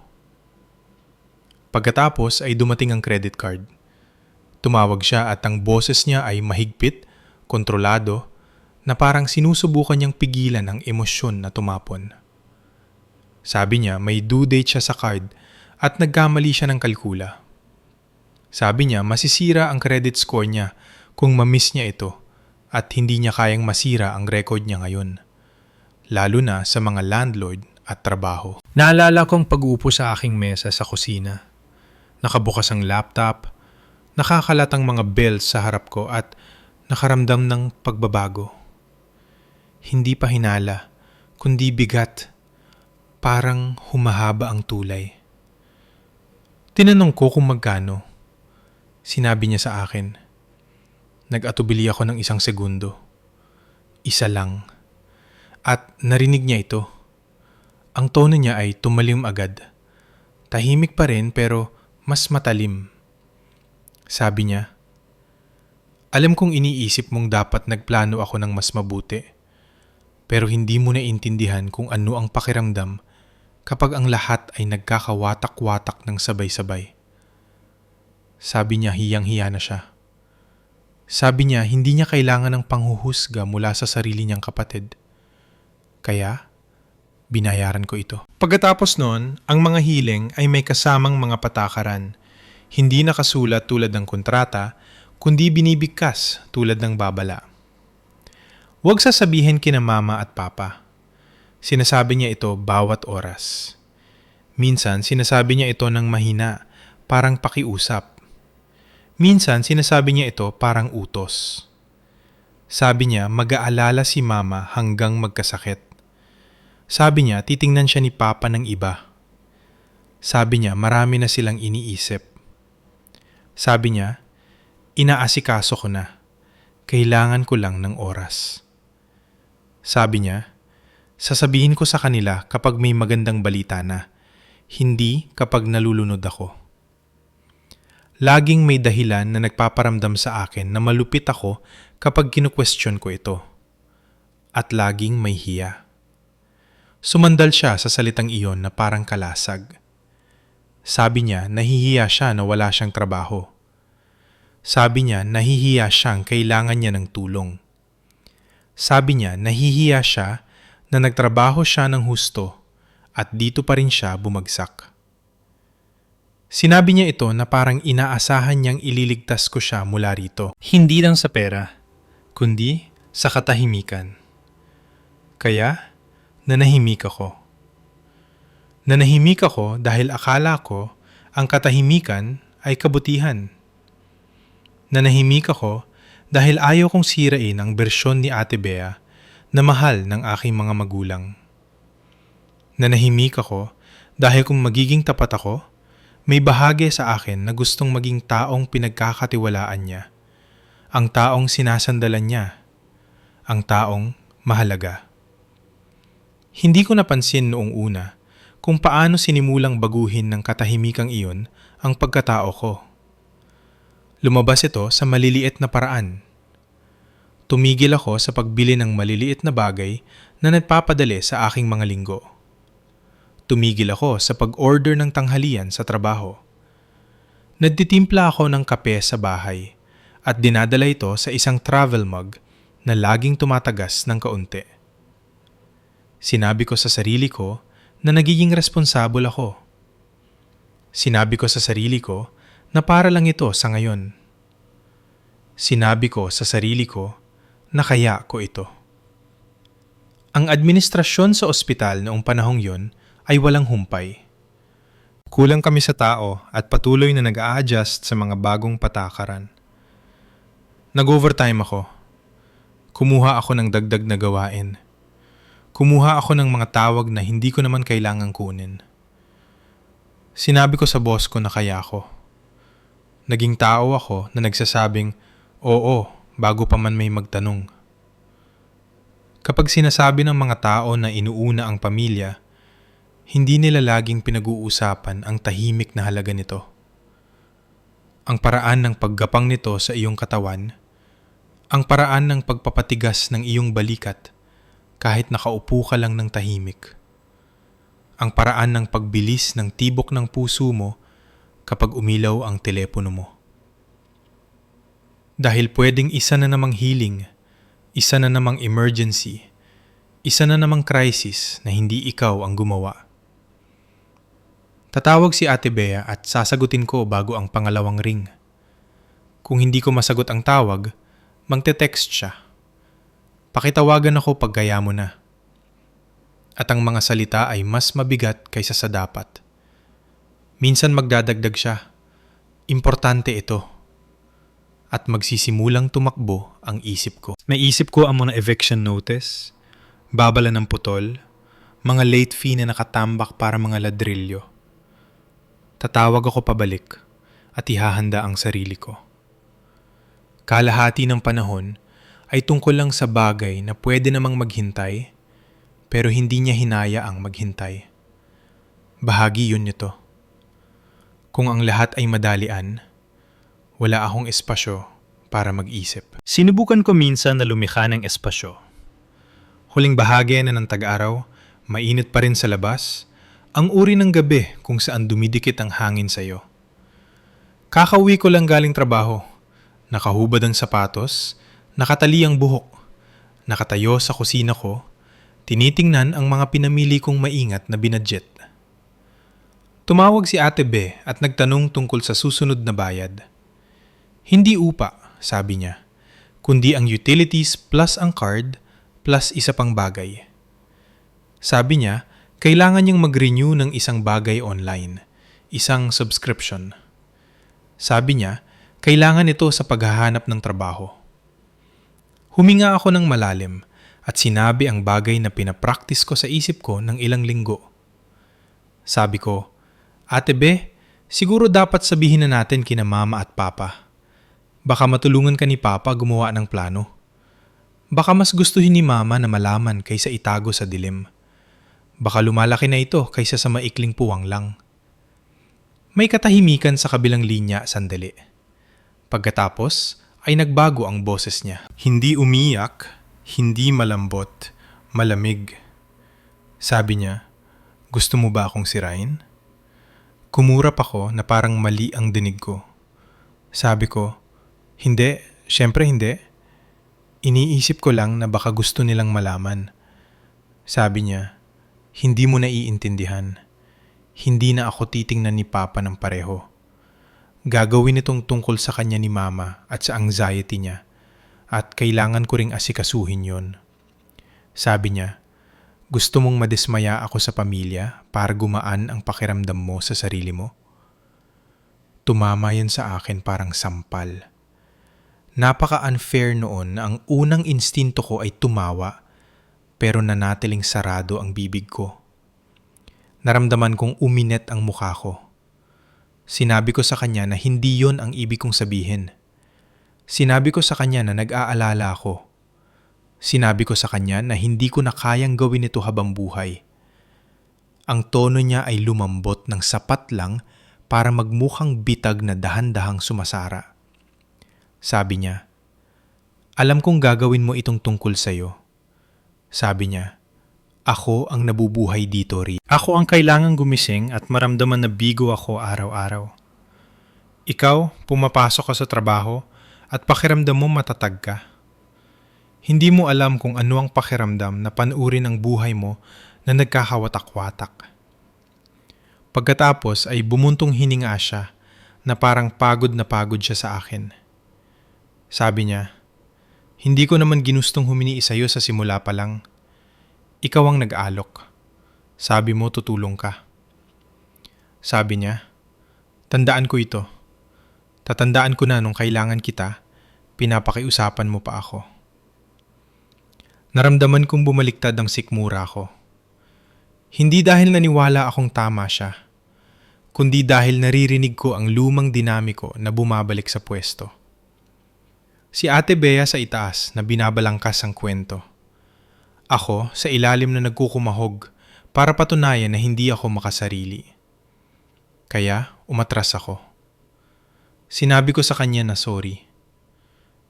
Pagkatapos ay dumating ang credit card. Tumawag siya at ang boses niya ay mahigpit, kontrolado, na parang sinusubukan niyang pigilan ang emosyon na tumapon. Sabi niya may due date siya sa card at nagkamali siya ng kalkula. Sabi niya masisira ang credit score niya kung ma-miss niya ito at hindi niya kayang masira ang record niya ngayon, lalo na sa mga landlord at trabaho. Naalala kong pag-uupo sa aking mesa sa kusina. Nakabukas ang laptop, Nakakalat ang mga bells sa harap ko at nakaramdam ng pagbabago. Hindi pa hinala, kundi bigat. Parang humahaba ang tulay. Tinanong ko kung magkano. Sinabi niya sa akin. Nag-atubili ako ng 1 segundo. 1 lang. At narinig niya ito. Ang tono niya ay tumalim agad. Tahimik pa rin pero mas matalim. Sabi niya, alam kong iniisip mong dapat nagplano ako ng mas mabuti. Pero hindi mo naintindihan kung ano ang pakiramdam kapag ang lahat ay nagkakawatak-watak ng sabay-sabay. Sabi niya hiyang-hiya na siya. Sabi niya hindi niya kailangan ng panghuhusga mula sa sarili niyang kapatid. Kaya, binayaran ko ito. Pagkatapos noon, ang mga hiling ay may kasamang mga patakaran. Hindi nakasulat tulad ng kontrata, kundi binibigkas tulad ng babala. Huwag sasabihin kina mama at papa. Sinasabi niya ito bawat oras. Minsan sinasabi niya ito ng mahina, parang pakiusap. Minsan sinasabi niya ito parang utos. Sabi niya mag-aalala si mama hanggang magkasakit. Sabi niya titingnan siya ni papa ng iba. Sabi niya marami na silang iniisip. Sabi niya, inaasikaso ko na. Kailangan ko lang ng oras. Sabi niya, sasabihin ko sa kanila kapag may magandang balita na, hindi kapag nalulunod ako. Laging may dahilan na nagpaparamdam sa akin na malupit ako kapag kinu-question ko ito. At laging may hiya. Sumandal siya sa salitang iyon na parang kalasag. Sabi niya nahihiya siya na wala siyang trabaho. Sabi niya nahihiya siyang kailangan niya ng tulong. Sabi niya nahihiya siya na nagtrabaho siya ng husto at dito pa rin siya bumagsak. Sinabi niya ito na parang inaasahan niyang ililigtas ko siya mula rito. Hindi lang sa pera, kundi sa katahimikan. Kaya, nanahimik ako. Nanahimik ako dahil akala ko ang katahimikan ay kabutihan. Nanahimik ako dahil ayaw kong sirain ang bersyon ni Ate Bea na mahal ng aking mga magulang. Nanahimik ako dahil kung magiging tapat ako, may bahagi sa akin na gustong maging taong pinagkakatiwalaan niya, ang taong sinasandalan niya, ang taong mahalaga. Hindi ko napansin noong una kung paano sinimulang baguhin ng katahimikang iyon ang pagkatao ko. Lumabas ito sa maliliit na paraan. Tumigil ako sa pagbili ng maliliit na bagay na nagpapadali sa aking mga linggo. Tumigil ako sa pag-order ng tanghalian sa trabaho. Nagtitimpla ako ng kape sa bahay at dinadala ito sa isang travel mug na laging tumatagas ng kaunti. Sinabi ko sa sarili ko na nagiging responsable ako. Sinabi ko sa sarili ko na para lang ito sa ngayon. Sinabi ko sa sarili ko na kaya ko ito. Ang administrasyon sa ospital noong panahong yon ay walang humpay. Kulang kami sa tao at patuloy na nag-a-adjust sa mga bagong patakaran. Nag-overtime ako. Kumuha ako ng dagdag na gawain. Kumuha ako ng mga tawag na hindi ko naman kailangang kunin. Sinabi ko sa boss ko na kaya ko. Naging tao ako na nagsasabing, oo, bago pa man may magtanong. Kapag sinasabi ng mga tao na inuuna ang pamilya, hindi nila laging pinag-uusapan ang tahimik na halaga nito. Ang paraan ng paggapang nito sa iyong katawan, ang paraan ng pagpapatigas ng iyong balikat kahit nakaupo ka lang ng tahimik, ang paraan ng pagbilis ng tibok ng puso mo kapag umilaw ang telepono mo. Dahil pwedeng isa na namang healing, isa na namang emergency, isa na namang crisis na hindi ikaw ang gumawa. Tatawag si Ate Bea at sasagutin ko bago ang pangalawang ring. Kung hindi ko masagot ang tawag, magte-text siya. Pakitawagan ako pag kaya mo na. At ang mga salita ay mas mabigat kaysa sa dapat. Minsan magdadagdag siya. Importante ito. at magsisimulang tumakbo ang isip ko. Naisip ko ang mga eviction notice, babala ng putol, mga late fee na nakatambak para mga ladrilyo. Tatawag ako pabalik at ihahanda ang sarili ko. Kalahati ng panahon ay tungkol lang sa bagay na pwede namang maghintay pero hindi niya hinaya ang maghintay. Bahagi yun nito. Kung ang lahat ay madalian, wala akong espasyo para mag-isip. Sinubukan ko minsan na lumikha ng espasyo. Huling bahagi na ng tag-araw, mainit pa rin sa labas, ang uri ng gabi kung saan dumidikit ang hangin sa iyo. Kakauwi ko lang galing trabaho, nakahubad ang sapatos, nakatali ang buhok, nakatayo sa kusina ko, tinitingnan ang mga pinamili kong maingat na binadget. Tumawag si Ate Be at nagtanong tungkol sa susunod na bayad. Hindi upa, sabi niya, kundi ang utilities plus ang card plus isa pang bagay. Sabi niya, kailangan niyang mag-renew ng isang bagay online, isang subscription. Sabi niya, kailangan ito sa paghahanap ng trabaho. Huminga ako ng malalim at sinabi ang bagay na pinapractice ko sa isip ko ng ilang linggo. Sabi ko, Ate Be, siguro dapat sabihin na natin kina Mama at Papa. Baka matulungan ka ni Papa gumawa ng plano. Baka mas gustuhin ni Mama na malaman kaysa itago sa dilim. Baka lumalaki na ito kaysa sa maikling puwang lang. May katahimikan sa kabilang linya sandali. Pagkatapos ay nagbago ang boses niya. Hindi umiyak, hindi malambot, malamig. Sabi niya, gusto mo ba akong sirain? Kumurap ako na parang mali ang dinig ko. Sabi ko, hindi, syempre hindi. Iniisip ko lang na baka gusto nilang malaman. Sabi niya, hindi mo naiintindihan. Hindi na ako titingnan ni Papa ng pareho. Gagawin itong tungkol sa kanya ni Mama at sa anxiety niya at kailangan ko ring asikasuhin yon. Sabi niya, gusto mong madismaya ako sa pamilya para gumaan ang pakiramdam mo sa sarili mo? Tumama yan sa akin parang sampal. Napaka-unfair noon na ang unang instinto ko ay tumawa pero nanatiling sarado ang bibig ko. Naramdaman kong uminit ang mukha ko. Sinabi ko sa kanya na hindi yon ang ibig kong sabihin. Sinabi ko sa kanya na nag-aalala ako. Sinabi ko sa kanya na hindi ko na kayang gawin ito habang buhay. Ang tono niya ay lumambot ng sapat lang para magmukhang bitag na dahan-dahang sumasara. Sabi niya, alam kong gagawin mo itong tungkol sa'yo. Sabi niya, ako ang nabubuhay dito rin. Ako ang kailangang gumising at maramdaman na bigo ako araw-araw. Ikaw, pumapasok ka sa trabaho at pakiramdam mo matatag ka. Hindi mo alam kung ano ang pakiramdam na panuurin ang buhay mo na nagkakawatak-watak. Pagkatapos ay bumuntong hininga siya na parang pagod na pagod siya sa akin. Sabi niya, hindi ko naman ginustong humini sa'yo sa simula pa lang. Ikaw ang nag-alok. Sabi mo tutulong ka. Sabi niya, tandaan ko ito. Tatandaan ko na nung kailangan kita, pinapakiusapan mo pa ako. Naramdaman kong bumaliktad ang sikmura ko. Hindi dahil naniwala akong tama siya, kundi dahil naririnig ko ang lumang dinamiko na bumabalik sa pwesto. Si Ate Bea sa itaas na binabalangkas ang kwento. Ako sa ilalim na nagkukumahog para patunayan na hindi ako makasarili. Kaya umatras ako. Sinabi ko sa kanya na sorry.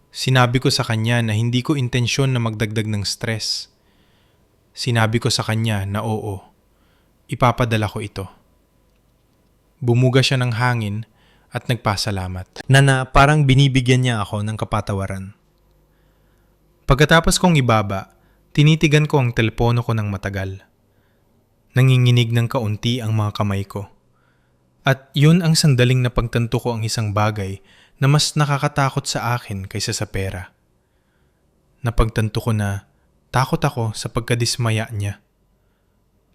Sinabi ko sa kanya na hindi ko intensyon na magdagdag ng stress. Sinabi ko sa kanya na oo, ipapadala ko ito. Bumuga siya ng hangin at nagpasalamat. Na parang binibigyan niya ako ng kapatawaran. Pagkatapos kong ibaba, tinitigan ko ang telepono ko ng matagal. Nanginginig ng kaunti ang mga kamay ko. At yun ang sandaling napagtanto ko ang isang bagay na mas nakakatakot sa akin kaysa sa pera. Napagtanto ko na takot ako sa pagkadismaya niya.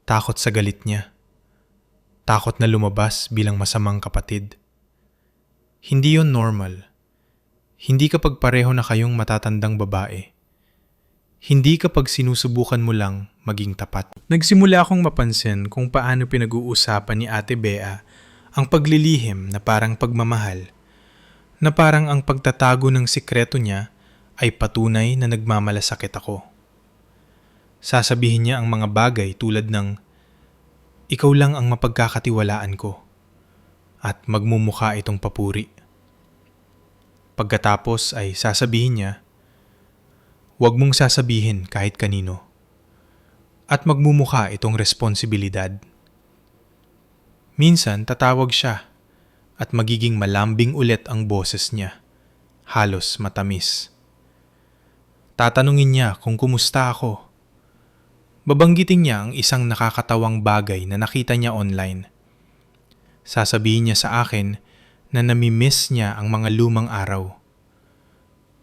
Takot sa galit niya. Takot na lumabas bilang masamang kapatid. Hindi yon normal. Hindi kapag pareho na kayong matatandang babae. Hindi kapag sinusubukan mo lang maging tapat. Nagsimula akong mapansin kung paano pinag-uusapan ni Ate Bea ang paglilihim na parang pagmamahal, na parang ang pagtatago ng sikreto niya ay patunay na nagmamalasakit ako. Sasabihin niya ang mga bagay tulad ng, "Ikaw lang ang mapagkakatiwalaan ko," at magmumukha itong papuri. Pagkatapos ay sasabihin niya, "Huwag mong sasabihin kahit kanino," at magmumukha itong responsibilidad. Minsan tatawag siya at magiging malambing ulit ang boses niya, halos matamis. Tatanungin niya kung kumusta ako. Babanggitin niya ang isang nakakatawang bagay na nakita niya online. Sasabihin niya sa akin na namimiss niya ang mga lumang araw.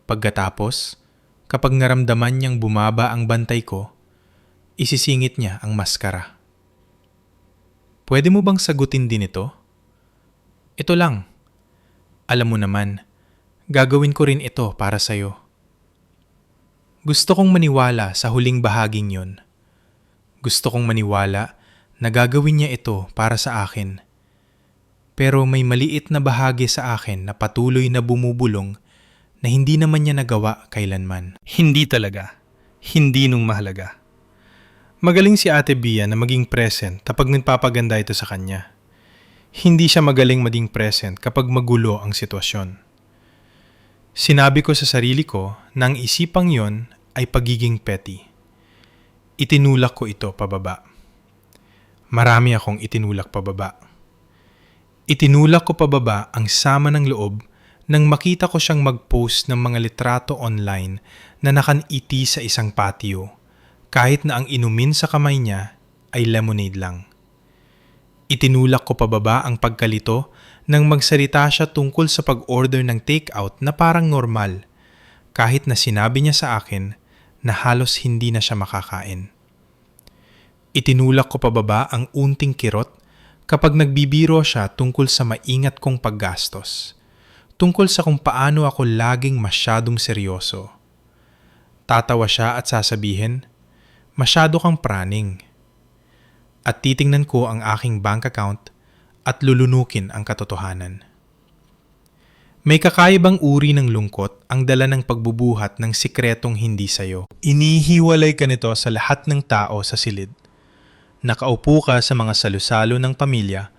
Pagkatapos, kapag naramdaman niyang bumaba ang bantay ko, isisingit niya ang maskara. Pwede mo bang sagutin din ito? Ito lang. Alam mo naman, gagawin ko rin ito para sa'yo. Gusto kong maniwala sa huling bahaging yon. Gusto kong maniwala na gagawin niya ito para sa akin. Pero may maliit na bahagi sa akin na patuloy na bumubulong na hindi naman niya nagawa kailanman. Hindi talaga. Hindi nung mahalaga. Magaling si Ate Bea na maging present kapag nagpapaganda ito sa kanya. Hindi siya magaling maging present kapag magulo ang sitwasyon. Sinabi ko sa sarili ko na ang isipang yon ay pagiging petty. Itinulak ko ito pababa. Marami akong itinulak pababa. Itinulak ko pababa ang sama ng loob nang makita ko siyang mag-post ng mga litrato online na nakaniti sa isang patio, kahit na ang inumin sa kamay niya ay lemonade lang. Itinulak ko pababa ang pagkalito nang magsalita siya tungkol sa pag-order ng takeout na parang normal, kahit na sinabi niya sa akin na halos hindi na siya makakain. Itinulak ko pababa ang unting kirot kapag nagbibiro siya tungkol sa maingat kong paggastos, tungkol sa kung paano ako laging masyadong seryoso. Tatawa siya at sasabihin, "Masyado kang praning." At titingnan ko ang aking bank account at lulunukin ang katotohanan. May kakaibang uri ng lungkot ang dala ng pagbubuhat ng sikretong hindi sayo. Inihiwalay ka nito sa lahat ng tao sa silid. Nakaupo ka sa mga salusalo ng pamilya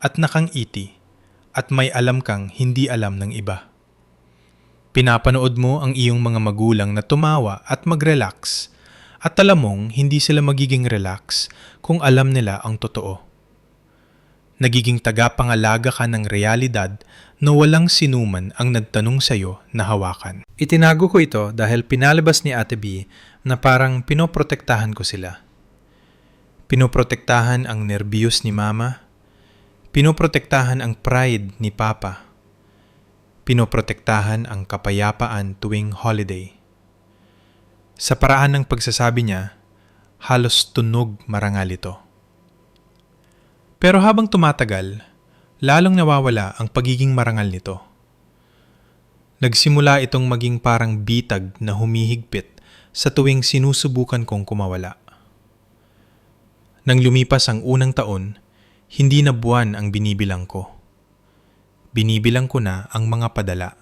at nakangiti at may alam kang hindi alam ng iba. Pinapanood mo ang iyong mga magulang na tumawa at mag-relax at alam mong hindi sila magiging relax kung alam nila ang totoo. Nagiging tagapangalaga ka ng realidad na walang sinuman ang nagtanong sa'yo na hawakan. Itinago ko ito dahil pinalabas ni Ate B na parang pinoprotektahan ko sila. Pinoprotektahan ang nerbiyos ni Mama. Pinoprotektahan ang pride ni Papa. Pinoprotektahan ang kapayapaan tuwing holiday. Sa paraan ng pagsasabi niya, halos tunog marangal ito. Pero habang tumatagal, lalong nawawala ang pagiging marangal nito. Nagsimula itong maging parang bitag na humihigpit sa tuwing sinusubukan kong kumawala. Nang lumipas ang unang taon, hindi na buwan ang binibilang ko. Binibilang ko na ang mga padala.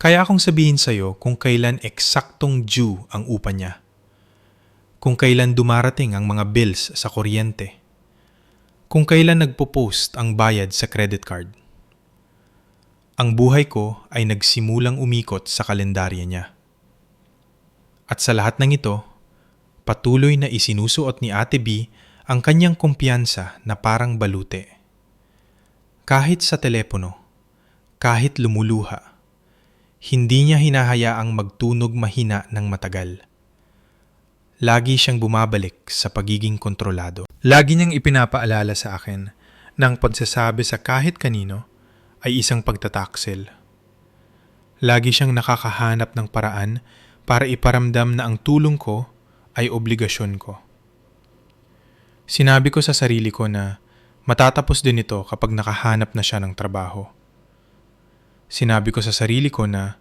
Kaya akong sabihin sa'yo kung kailan eksaktong due ang upa niya. Kung kailan dumarating ang mga bills sa kuryente. Kung kailan nagpo-post ang bayad sa credit card. Ang buhay ko ay nagsimulang umikot sa kalendarya niya. At sa lahat ng ito, patuloy na isinusuot ni Ate B ang kanyang kumpiyansa na parang balute. Kahit sa telepono, kahit lumuluha, hindi niya hinahayaang magtunog mahina ng matagal. Lagi siyang bumabalik sa pagiging kontrolado. Lagi niyang ipinapaalala sa akin na ang pagsasabi sa kahit kanino ay isang pagtataksil. Lagi siyang nakakahanap ng paraan para iparamdam na ang tulong ko ay obligasyon ko. Sinabi ko sa sarili ko na matatapos din ito kapag nakahanap na siya ng trabaho. Sinabi ko sa sarili ko na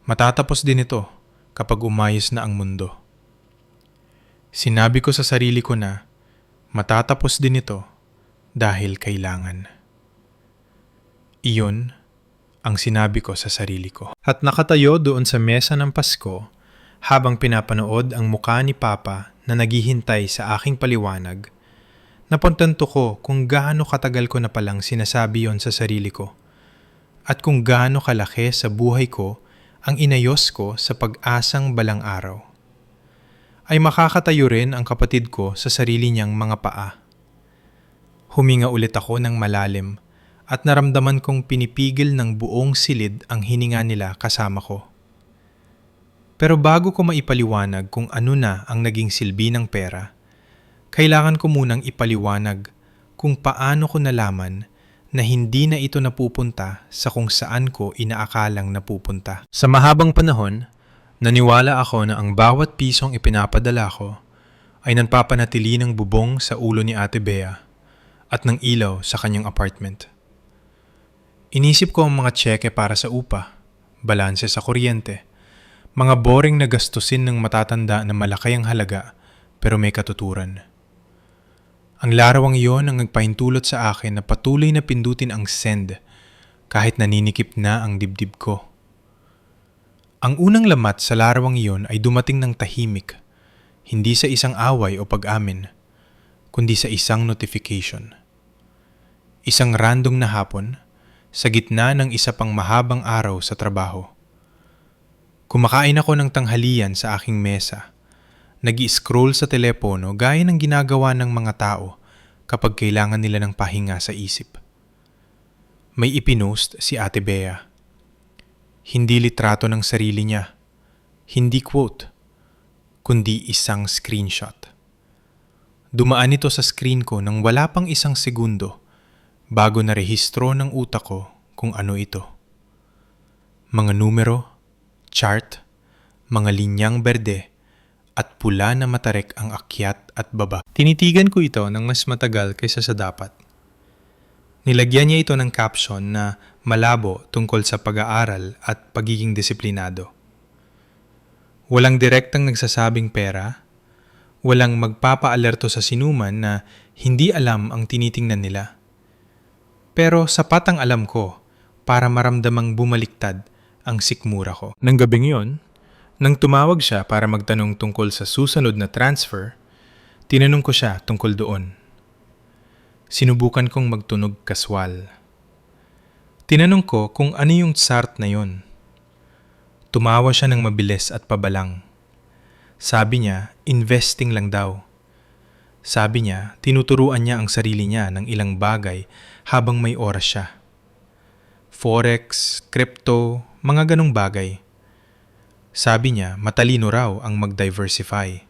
matatapos din ito kapag umayos na ang mundo. Sinabi ko sa sarili ko na matatapos din ito dahil kailangan. Iyon ang sinabi ko sa sarili ko. At nakatayo doon sa mesa ng Pasko habang pinapanood ang mukha ni Papa na naghihintay sa aking paliwanag, napuntanto ko kung gaano katagal ko na palang sinasabi yon sa sarili ko at kung gaano kalaki sa buhay ko ang inayos ko sa pag-asang balang araw. Ay makakatayo rin ang kapatid ko sa sarili niyang mga paa. Huminga ulit ako ng malalim at naramdaman kong pinipigil ng buong silid ang hininga nila kasama ko. Pero bago ko maipaliwanag kung ano na ang naging silbi ng pera, kailangan ko munang ipaliwanag kung paano ko nalaman na hindi na ito napupunta sa kung saan ko inaakalang napupunta. Sa mahabang panahon, naniwala ako na ang bawat pisong ipinapadala ko ay nagpapanatili ng bubong sa ulo ni Ate Bea at ng ilaw sa kanyang apartment. Inisip ko ang mga tseke para sa upa, balanse sa kuryente, mga boring na gastusin ng matatanda na malaki ang halaga pero may katuturan. Ang larawang iyon ang nagpahintulot sa akin na patuloy na pindutin ang send kahit naninikip na ang dibdib ko. Ang unang lamat sa larawang iyon ay dumating ng tahimik, hindi sa isang away o pag-amin, kundi sa isang notification. Isang random na hapon, sa gitna ng isa pang mahabang araw sa trabaho. Kumakain ako ng tanghalian sa aking mesa. Nag-i-scroll sa telepono gaya ng ginagawa ng mga tao kapag kailangan nila ng pahinga sa isip. May ipinost si Ate Bea. Hindi litrato ng sarili niya, hindi quote, kundi isang screenshot. Dumaan ito sa screen ko nang wala pang isang segundo bago na rehistro ng utak ko kung ano ito. Mga numero, chart, mga linyang berde, at pula na matarik ang akyat at baba. Tinitigan ko ito ng mas matagal kaysa sa dapat. Nilagyan niya ito ng caption na malabo tungkol sa pag-aaral at pagiging disiplinado. Walang direktang nagsasabing pera, walang magpapaalerto sa sinuman na hindi alam ang tinitingnan nila. Pero sapat ang alam ko para maramdamang bumaliktad ang sikmura ko. Nang gabing yon, nang tumawag siya para magtanong tungkol sa susunod na transfer, tinanong ko siya tungkol doon. Sinubukan kong magtunog kaswal. Tinanong ko kung ano yung SART na yon. Tumawa siya ng mabilis at pabalang. Sabi niya, investing lang daw. Sabi niya, tinuturuan niya ang sarili niya ng ilang bagay habang may oras siya. Forex, crypto, mga ganong bagay. Sabi niya, matalino raw ang mag-diversify.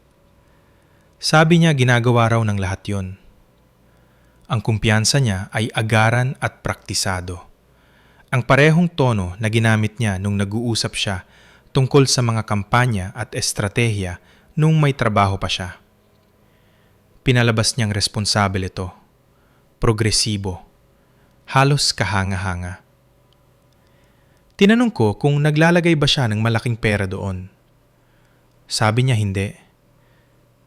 Sabi niya, ginagawa raw ng lahat yon. Ang kumpiyansa niya ay agaran at praktisado. Ang parehong tono na ginamit niya nung nag-uusap siya tungkol sa mga kampanya at estratehiya nung may trabaho pa siya. Pinalabas niyang responsable ito, progresibo, halos kahanga-hanga. Tinanong ko kung naglalagay ba siya ng malaking pera doon. Sabi niya hindi.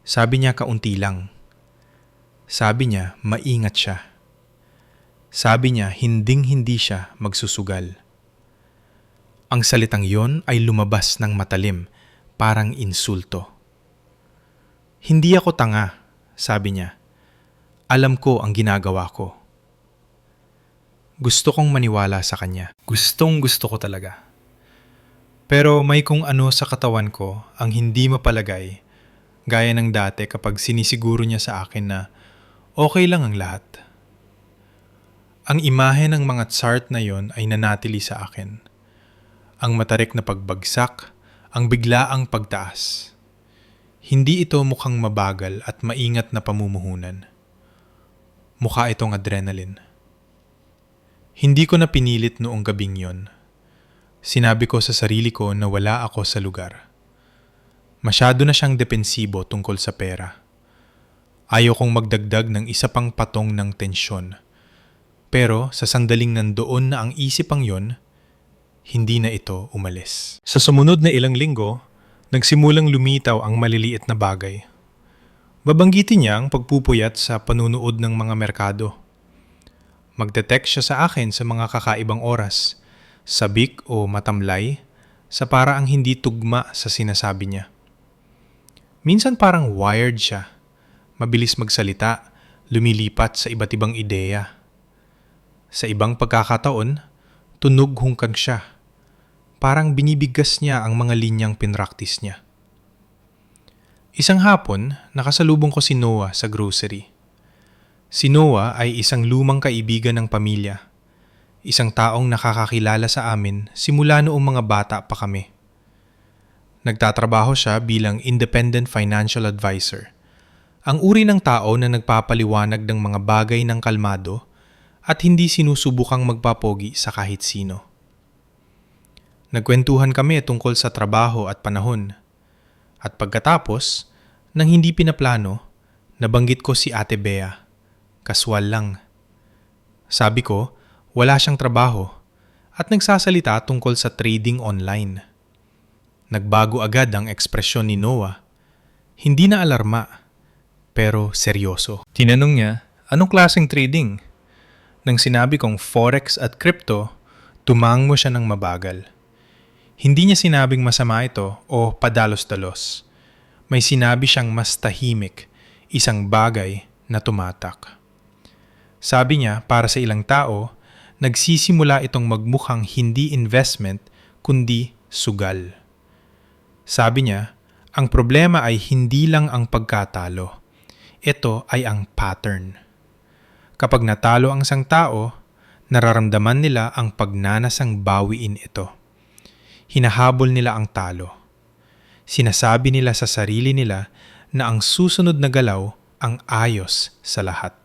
Sabi niya kaunti lang. Sabi niya maingat siya. Sabi niya hinding-hindi siya magsusugal. Ang salitang yon ay lumabas ng matalim, parang insulto. Hindi ako tanga, sabi niya. Alam ko ang ginagawa ko. Gusto kong maniwala sa kanya. Gustong gusto ko talaga. Pero may kung ano sa katawan ko ang hindi mapalagay, gaya ng dati kapag sinisiguro niya sa akin na okay lang ang lahat. Ang imahe ng mga chart na yon ay nanatili sa akin. Ang matarik na pagbagsak, ang biglaang pagtaas. Hindi ito mukhang mabagal at maingat na pamumuhunan. Mukha itong adrenaline. Hindi ko na pinilit noong gabing yon. Sinabi ko sa sarili ko na wala ako sa lugar. Masyado na siyang depensibo tungkol sa pera. Ayaw kong magdagdag ng isa pang patong ng tensyon. Pero sa sandaling nandoon na ang isip ang yon, hindi na ito umalis. Sa sumunod na ilang linggo, nagsimulang lumitaw ang maliliit na bagay. Babanggitin niya ang pagpupuyat sa panunood ng mga merkado. Magte-text siya sa akin sa mga kakaibang oras, sabik o matamlay, sa paraang hindi tugma sa sinasabi niya. Minsan parang wired siya, mabilis magsalita, lumilipat sa iba't ibang ideya. Sa ibang pagkakataon, tunog hungkag siya. Parang binibigkas niya ang mga linyang pinraktis niya. Isang hapon, nakasalubong ko si Noah sa grocery. Si Noah ay isang lumang kaibigan ng pamilya. Isang taong nakakakilala sa amin simula noong mga bata pa kami. Nagtatrabaho siya bilang independent financial advisor. Ang uri ng tao na nagpapaliwanag ng mga bagay ng kalmado at hindi sinusubukang magpapogi sa kahit sino. Nagkwentuhan kami tungkol sa trabaho at panahon. At pagkatapos, nang hindi pinaplano, nabanggit ko si Ate Bea. Kaswal lang. Sabi ko, wala siyang trabaho at nagsasalita tungkol sa trading online. Nagbago agad ang ekspresyon ni Noah. Hindi na alarma, pero seryoso. Tinanong niya, anong klaseng trading? Nang sinabi kong forex at crypto, tumango siya ng mabagal. Hindi niya sinabing masama ito o padalos-dalos. May sinabi siyang mas tahimik, isang bagay na tumatak. Sabi niya, para sa ilang tao, nagsisimula itong magmukhang hindi investment kundi sugal. Sabi niya, ang problema ay hindi lang ang pagkatalo. Ito ay ang pattern. Kapag natalo ang isang tao, nararamdaman nila ang pagnanasang bawiin ito. Hinahabol nila ang talo. Sinasabi nila sa sarili nila na ang susunod na galaw ang ayos sa lahat.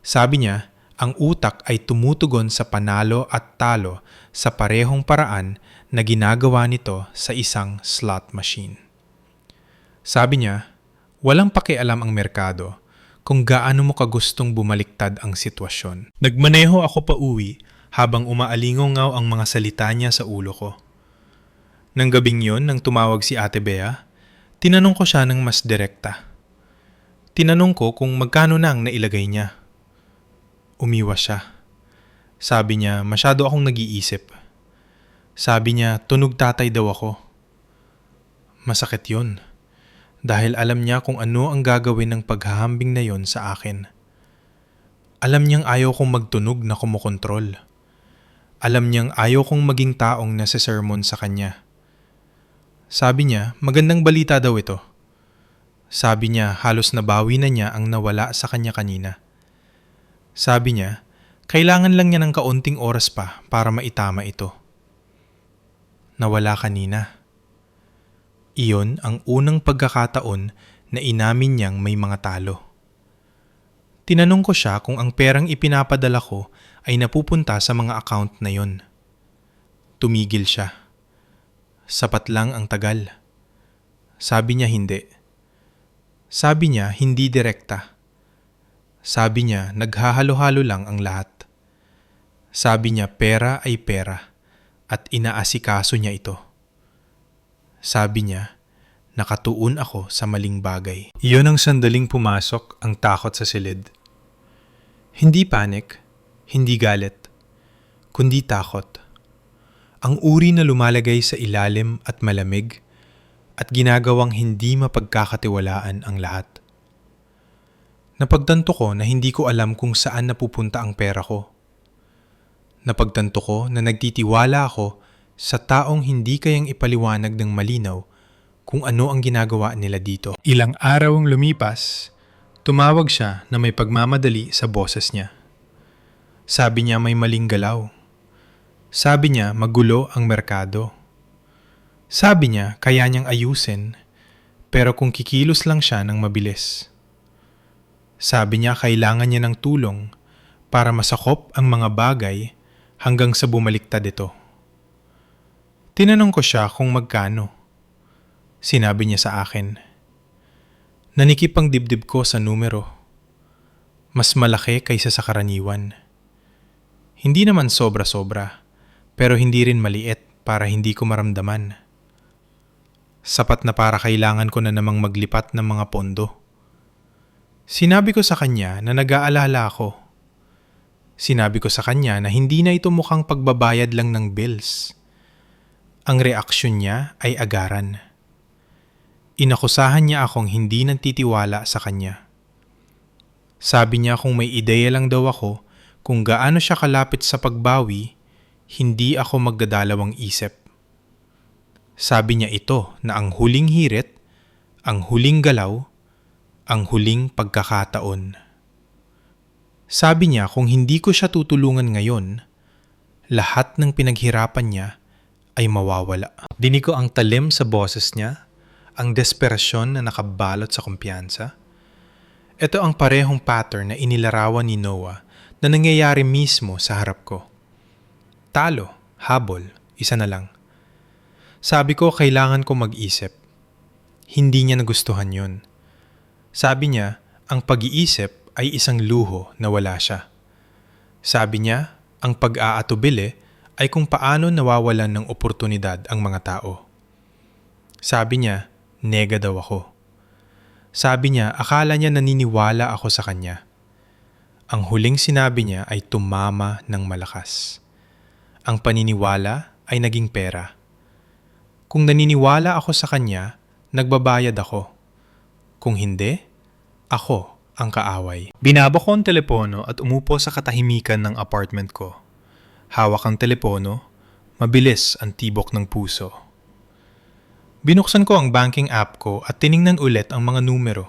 Sabi niya, ang utak ay tumutugon sa panalo at talo sa parehong paraan na ginagawa nito sa isang slot machine. Sabi niya, walang pakialam ang merkado kung gaano mo kagustong bumaliktad ang sitwasyon. Nagmaneho ako pa uwi habang umaalingongaw ang mga salita niya sa ulo ko. Nang gabing yon, nang tumawag si Ate Bea, tinanong ko siya ng mas direkta. Tinanong ko kung magkano na ang nailagay niya. Umiwas siya. Sabi niya, masyado akong nag-iisip. Sabi niya, tunog tatay daw ako. Masakit yun. Dahil alam niya kung ano ang gagawin ng paghahambing na yon sa akin. Alam niyang ayaw kong magtunog na kumokontrol. Alam niyang ayaw kong maging taong nasa-sermon sa kanya. Sabi niya, magandang balita daw ito. Sabi niya, halos nabawi na niya ang nawala sa kanya kanina. Sabi niya, kailangan lang niya ng kaunting oras pa para maitama ito. Nawala kanina. Iyon ang unang pagkakataon na inamin niyang may mga talo. Tinanong ko siya kung ang perang ipinapadala ko ay napupunta sa mga account na yon. Tumigil siya. Sapat lang ang tagal. Sabi niya hindi. Sabi niya hindi direkta. Sabi niya naghahalo-halo lang ang lahat. Sabi niya pera ay pera at inaasikaso niya ito. Sabi niya, nakatuon ako sa maling bagay. Iyon ang sandaling pumasok ang takot sa silid. Hindi panic, hindi galit, kundi takot. Ang uri na lumalagay sa ilalim at malamig at ginagawang hindi mapagkakatiwalaan ang lahat. Napagtanto ko na hindi ko alam kung saan napupunta ang pera ko. Napagtanto ko na nagtitiwala ako sa taong hindi kayang ipaliwanag ng malinaw kung ano ang ginagawa nila dito. Ilang araw ang lumipas, tumawag siya na may pagmamadali sa boses niya. Sabi niya may maling galaw. Sabi niya magulo ang merkado. Sabi niya kaya niyang ayusin, pero kung kikilos lang siya ng mabilis. Sabi niya kailangan niya ng tulong para masakop ang mga bagay hanggang sa bumaliktad ito. Tinanong ko siya kung magkano. Sinabi niya sa akin. Nanikip ang dibdib ko sa numero. Mas malaki kaysa sa karaniwan. Hindi naman sobra-sobra, pero hindi rin maliit para hindi ko maramdaman. Sapat na para kailangan ko na namang maglipat ng mga pondo. Sinabi ko sa kanya na nag-aalala ako. Sinabi ko sa kanya na hindi na ito mukhang pagbabayad lang ng bills. Ang reaksyon niya ay agaran. Inakusahan niya akong hindi nagtitiwala sa kanya. Sabi niya kung may ideya lang daw ako kung gaano siya kalapit sa pagbawi, hindi ako magdadalawang isip. Sabi niya ito na ang huling hirit, ang huling galaw, ang huling pagkakataon. Sabi niya kung hindi ko siya tutulungan ngayon, lahat ng pinaghirapan niya ay mawawala. Dinig ko ang talim sa boses niya, ang desperasyon na nakabalot sa kumpiyansa. Ito ang parehong pattern na inilarawan ni Noah na nangyayari mismo sa harap ko. Talo, habol, isa na lang. Sabi ko kailangan ko mag-isip. Hindi niya nagustuhan yun. Sabi niya, ang pag-iisip ay isang luho na wala siya. Sabi niya, ang pag-aatubili ay kung paano nawawalan ng oportunidad ang mga tao. Sabi niya, nega daw ako. Sabi niya, akala niya naniniwala ako sa kanya. Ang huling sinabi niya ay tumama ng malakas. Ang paniniwala ay naging pera. Kung naniniwala ako sa kanya, nagbabayad ako. Kung hindi, ako ang kaaway. Binaba ko ang telepono at umupo sa katahimikan ng apartment ko. Hawak ang telepono, mabilis ang tibok ng puso. Binuksan ko ang banking app ko at tiningnan ulit ang mga numero.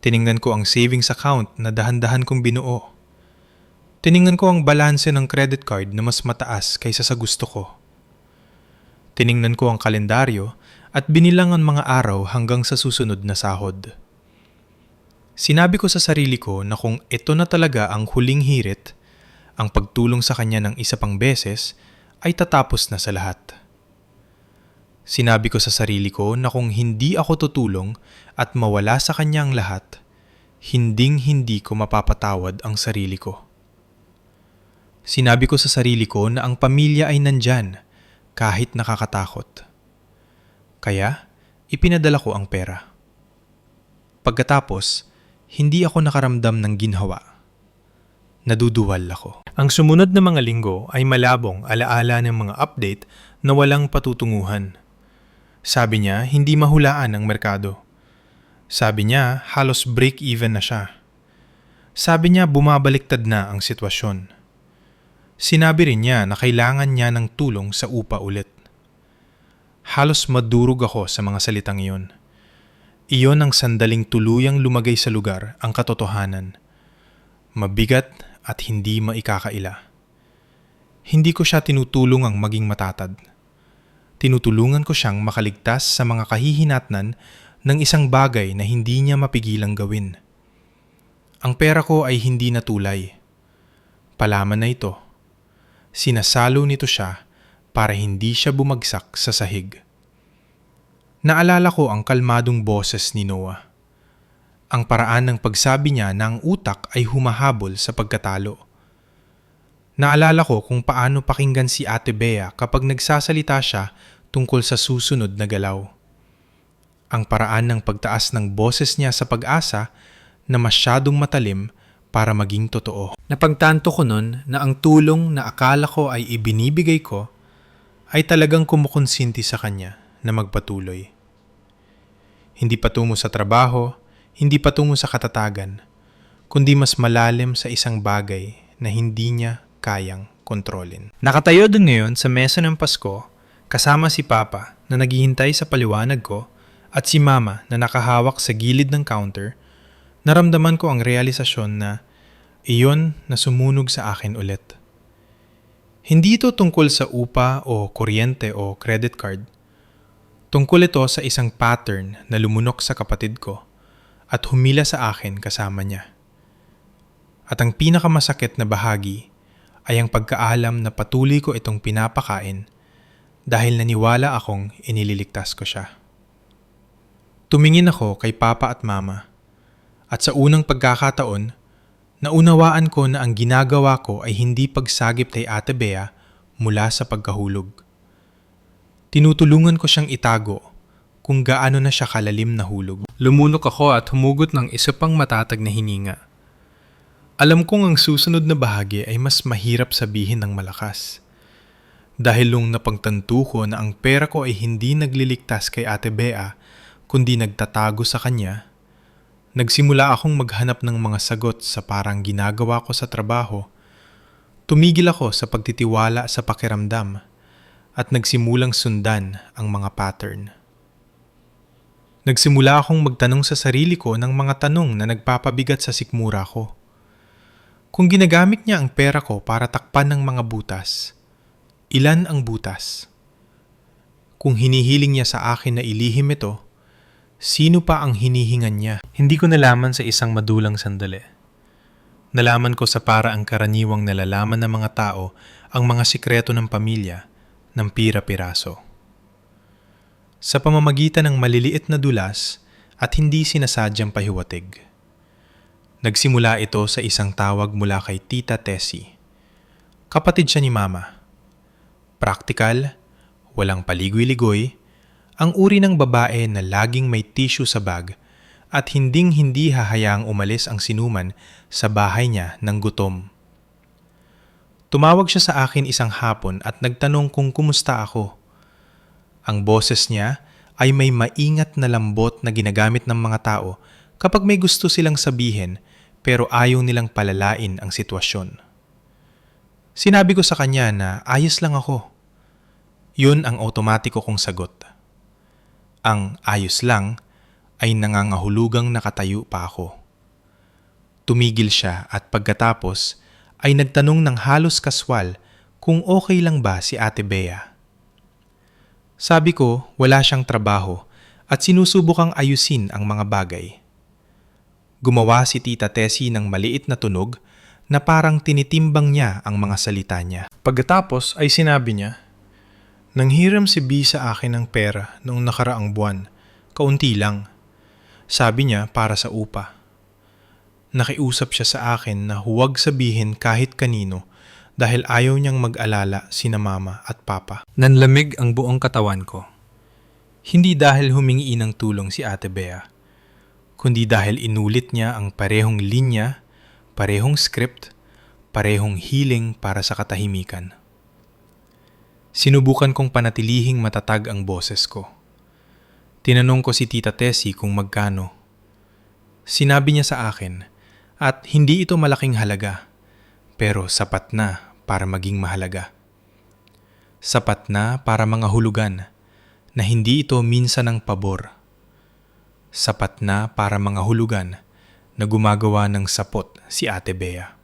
Tiningnan ko ang savings account na dahan-dahan kong binuo. Tiningnan ko ang balanse ng credit card na mas mataas kaysa sa gusto ko. Tiningnan ko ang kalendaryo at binilang ang mga araw hanggang sa susunod na sahod. Sinabi ko sa sarili ko na kung ito na talaga ang huling hirit, ang pagtulong sa kanya ng isa pang beses ay tatapos na sa lahat. Sinabi ko sa sarili ko na kung hindi ako tutulong at mawala sa kanya ang lahat, hinding-hindi ko mapapatawad ang sarili ko. Sinabi ko sa sarili ko na ang pamilya ay nandyan kahit nakakatakot. Kaya, ipinadala ko ang pera. Pagkatapos, hindi ako nakaramdam ng ginhawa. Naduduwal ako. Ang sumunod na mga linggo ay malabong alaala ng mga update na walang patutunguhan. Sabi niya, hindi mahulaan ang merkado. Sabi niya, halos break-even na siya. Sabi niya, bumabaliktad na ang sitwasyon. Sinabi rin niya na kailangan niya ng tulong sa upa ulit. Halos madurog ako sa mga salitang iyon. Iyon ang sandaling tuluyang lumagay sa lugar ang katotohanan. Mabigat at hindi maikakaila. Hindi ko siya tinutulungang maging matatag. Tinutulungan ko siyang makaligtas sa mga kahihinatnan ng isang bagay na hindi niya mapigilang gawin. Ang pera ko ay hindi natulay. Palaman na ito. Sinasalo nito siya para hindi siya bumagsak sa sahig. Naalala ko ang kalmadong boses ni Noah. Ang paraan ng pagsabi niya na ang utak ay humahabol sa pagkatalo. Naalala ko kung paano pakinggan si Ate Bea kapag nagsasalita siya tungkol sa susunod na galaw. Ang paraan ng pagtaas ng boses niya sa pag-asa na masyadong matalim para maging totoo. Napagtanto ko nun na ang tulong na akala ko ay ibinibigay ko ay talagang kumukonsinti sa kanya na magpatuloy. Hindi patungo sa trabaho, hindi patungo sa katatagan, kundi mas malalim sa isang bagay na hindi niya kayang kontrolin. Nakatayo din ngayon sa mesa ng Pasko, kasama si Papa na naghihintay sa paliwanag ko at si Mama na nakahawak sa gilid ng counter, naramdaman ko ang realisasyon na iyon na sumunog sa akin ulit. Hindi ito tungkol sa upa o kuryente o credit card. Tungkol ito sa isang pattern na lumunok sa kapatid ko at humila sa akin kasama niya. At ang pinakamasakit na bahagi ay ang pagkaalam na patuloy ko itong pinapakain dahil naniwala akong inililigtas ko siya. Tumingin ako kay Papa at Mama at sa unang pagkakataon, naunawaan ko na ang ginagawa ko ay hindi pagsagip kay Ate Bea mula sa pagkahulog. Tinutulungan ko siyang itago kung gaano na siya kalalim na hulog. Lumunok ako at humugot ng isa pang matatag na hininga. Alam kong ang susunod na bahagi ay mas mahirap sabihin ng malakas. Dahil nung napagtanto ko na ang pera ko ay hindi nagliligtas kay Ate Bea, kundi nagtatago sa kanya, nagsimula akong maghanap ng mga sagot sa parang ginagawa ko sa trabaho. Tumigil ako sa pagtitiwala sa pakiramdam at nagsimulang sundan ang mga pattern. Nagsimula akong magtanong sa sarili ko ng mga tanong na nagpapabigat sa sikmura ko. Kung ginagamit niya ang pera ko para takpan ng mga butas, ilan ang butas? Kung hinihiling niya sa akin na ilihim ito, sino pa ang hinihingan niya? Hindi ko nalaman sa isang madulang sandali. Nalaman ko sa paraang karaniwang nalalaman ng mga tao ang mga sikreto ng pamilya ng pira-piraso. Sa pamamagitan ng maliliit na dulas at hindi sinasadyang pahiwatig. Nagsimula ito sa isang tawag mula kay Tita Tessie. Kapatid siya ni Mama. Praktikal, walang paligoy-ligoy, ang uri ng babae na laging may tissue sa bag at hinding-hindi hahayaang umalis ang sinuman sa bahay niya ng gutom. Tumawag siya sa akin isang hapon at nagtanong kung kumusta ako. Ang boses niya ay may maingat na lambot na ginagamit ng mga tao kapag may gusto silang sabihin pero ayaw nilang palalain ang sitwasyon. Sinabi ko sa kanya na ayos lang ako. Yun ang otomatiko kong sagot. Ang ayos lang ay nangangahulugang nakatayo pa ako. Tumigil siya at pagkatapos ay nagtanong ng halos kaswal kung okay lang ba si Ate Bea. Sabi ko wala siyang trabaho at sinusubukang ayusin ang mga bagay. Gumawa si Tita Tessie ng maliit na tunog na parang tinitimbang niya ang mga salita niya. Pagkatapos ay sinabi niya, "Nanghiram si B sa akin ng pera noong nakaraang buwan, kaunti lang. Sabi niya para sa upa. Nakiusap siya sa akin na huwag sabihin kahit kanino dahil ayaw niyang mag-alala sina Mama at Papa." Nanlamig ang buong katawan ko. Hindi dahil humingi ng tulong si Ate Bea, kundi dahil inulit niya ang parehong linya, parehong script, parehong hiling para sa katahimikan. Sinubukan kong panatilihing matatag ang boses ko. Tinanong ko si Tita Tessie kung magkano. Sinabi niya sa akin at hindi ito malaking halaga, pero sapat na para maging mahalaga. Sapat na para mga hulugan na hindi ito minsan ng pabor. Sapat na para mga hulugan na gumagawa ng sapot si Ate Bea.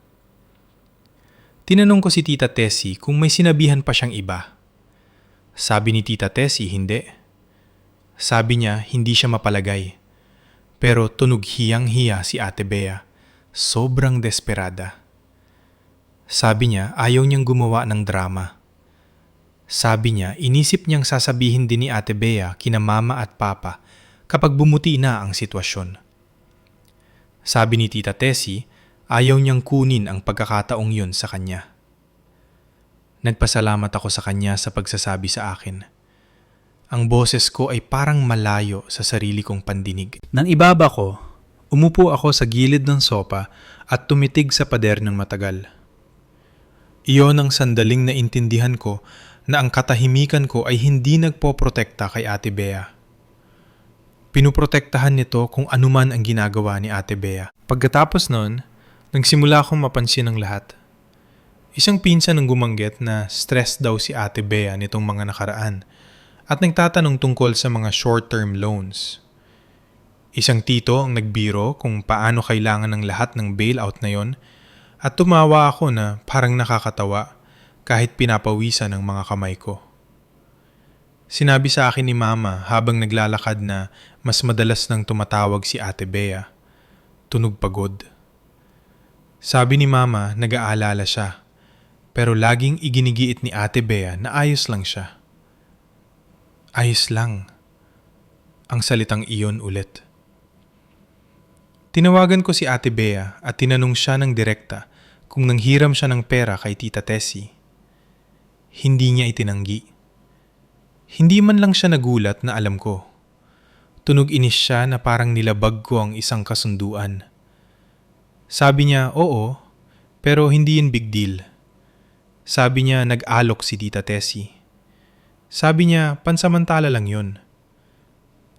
Tinanong ko si Tita Tessie kung may sinabihan pa siyang iba. Sabi ni Tita Tessie hindi. Sabi niya hindi siya mapalagay. Pero tunog hiyang-hiya si Ate Bea. Sobrang desperada. Sabi niya ayaw niyang gumawa ng drama. Sabi niya inisip niyang sasabihin din ni Ate Bea kina Mama at Papa kapag bumuti na ang sitwasyon. Sabi ni Tita Tessie ayaw niyang kunin ang pagkakataong yun sa kanya. Nagpasalamat ako sa kanya sa pagsasabi sa akin. Ang boses ko ay parang malayo sa sarili kong pandinig. Nang ibaba ko, umupo ako sa gilid ng sopa at tumitig sa pader ng matagal. Iyon ang sandaling naintindihan ko na ang katahimikan ko ay hindi nagpoprotekta kay Ate Bea. Pinuprotektahan nito kung anuman ang ginagawa ni Ate Bea. Pagkatapos nun, nagsimula akong mapansin ang lahat. Isang pinsan ang gumanggit na stress daw si Ate Bea nitong mga nakaraan at nagtatanong tungkol sa mga short-term loans. Isang tito ang nagbiro kung paano kailangan ng lahat ng bailout na yon at tumawa ako na parang nakakatawa kahit pinapawisan ng mga kamay ko. Sinabi sa akin ni Mama habang naglalakad na mas madalas nang tumatawag si Ate Bea. Tunog pagod. Sabi ni Mama nag-aalala siya, pero laging iginigiit ni Ate Bea na ayos lang siya. Ayos lang. Ang salitang iyon ulit. Tinawagan ko si Ate Bea at tinanong siya ng direkta kung nanghiram siya ng pera kay Tita Tessie. Hindi niya itinanggi. Hindi man lang siya nagulat na alam ko. Tunog inis siya na parang nilabag ko ang isang kasunduan. Sabi niya, oo, pero hindi yun big deal. Sabi niya, nag-alok si Tita Tessie. Sabi niya, pansamantala lang yun.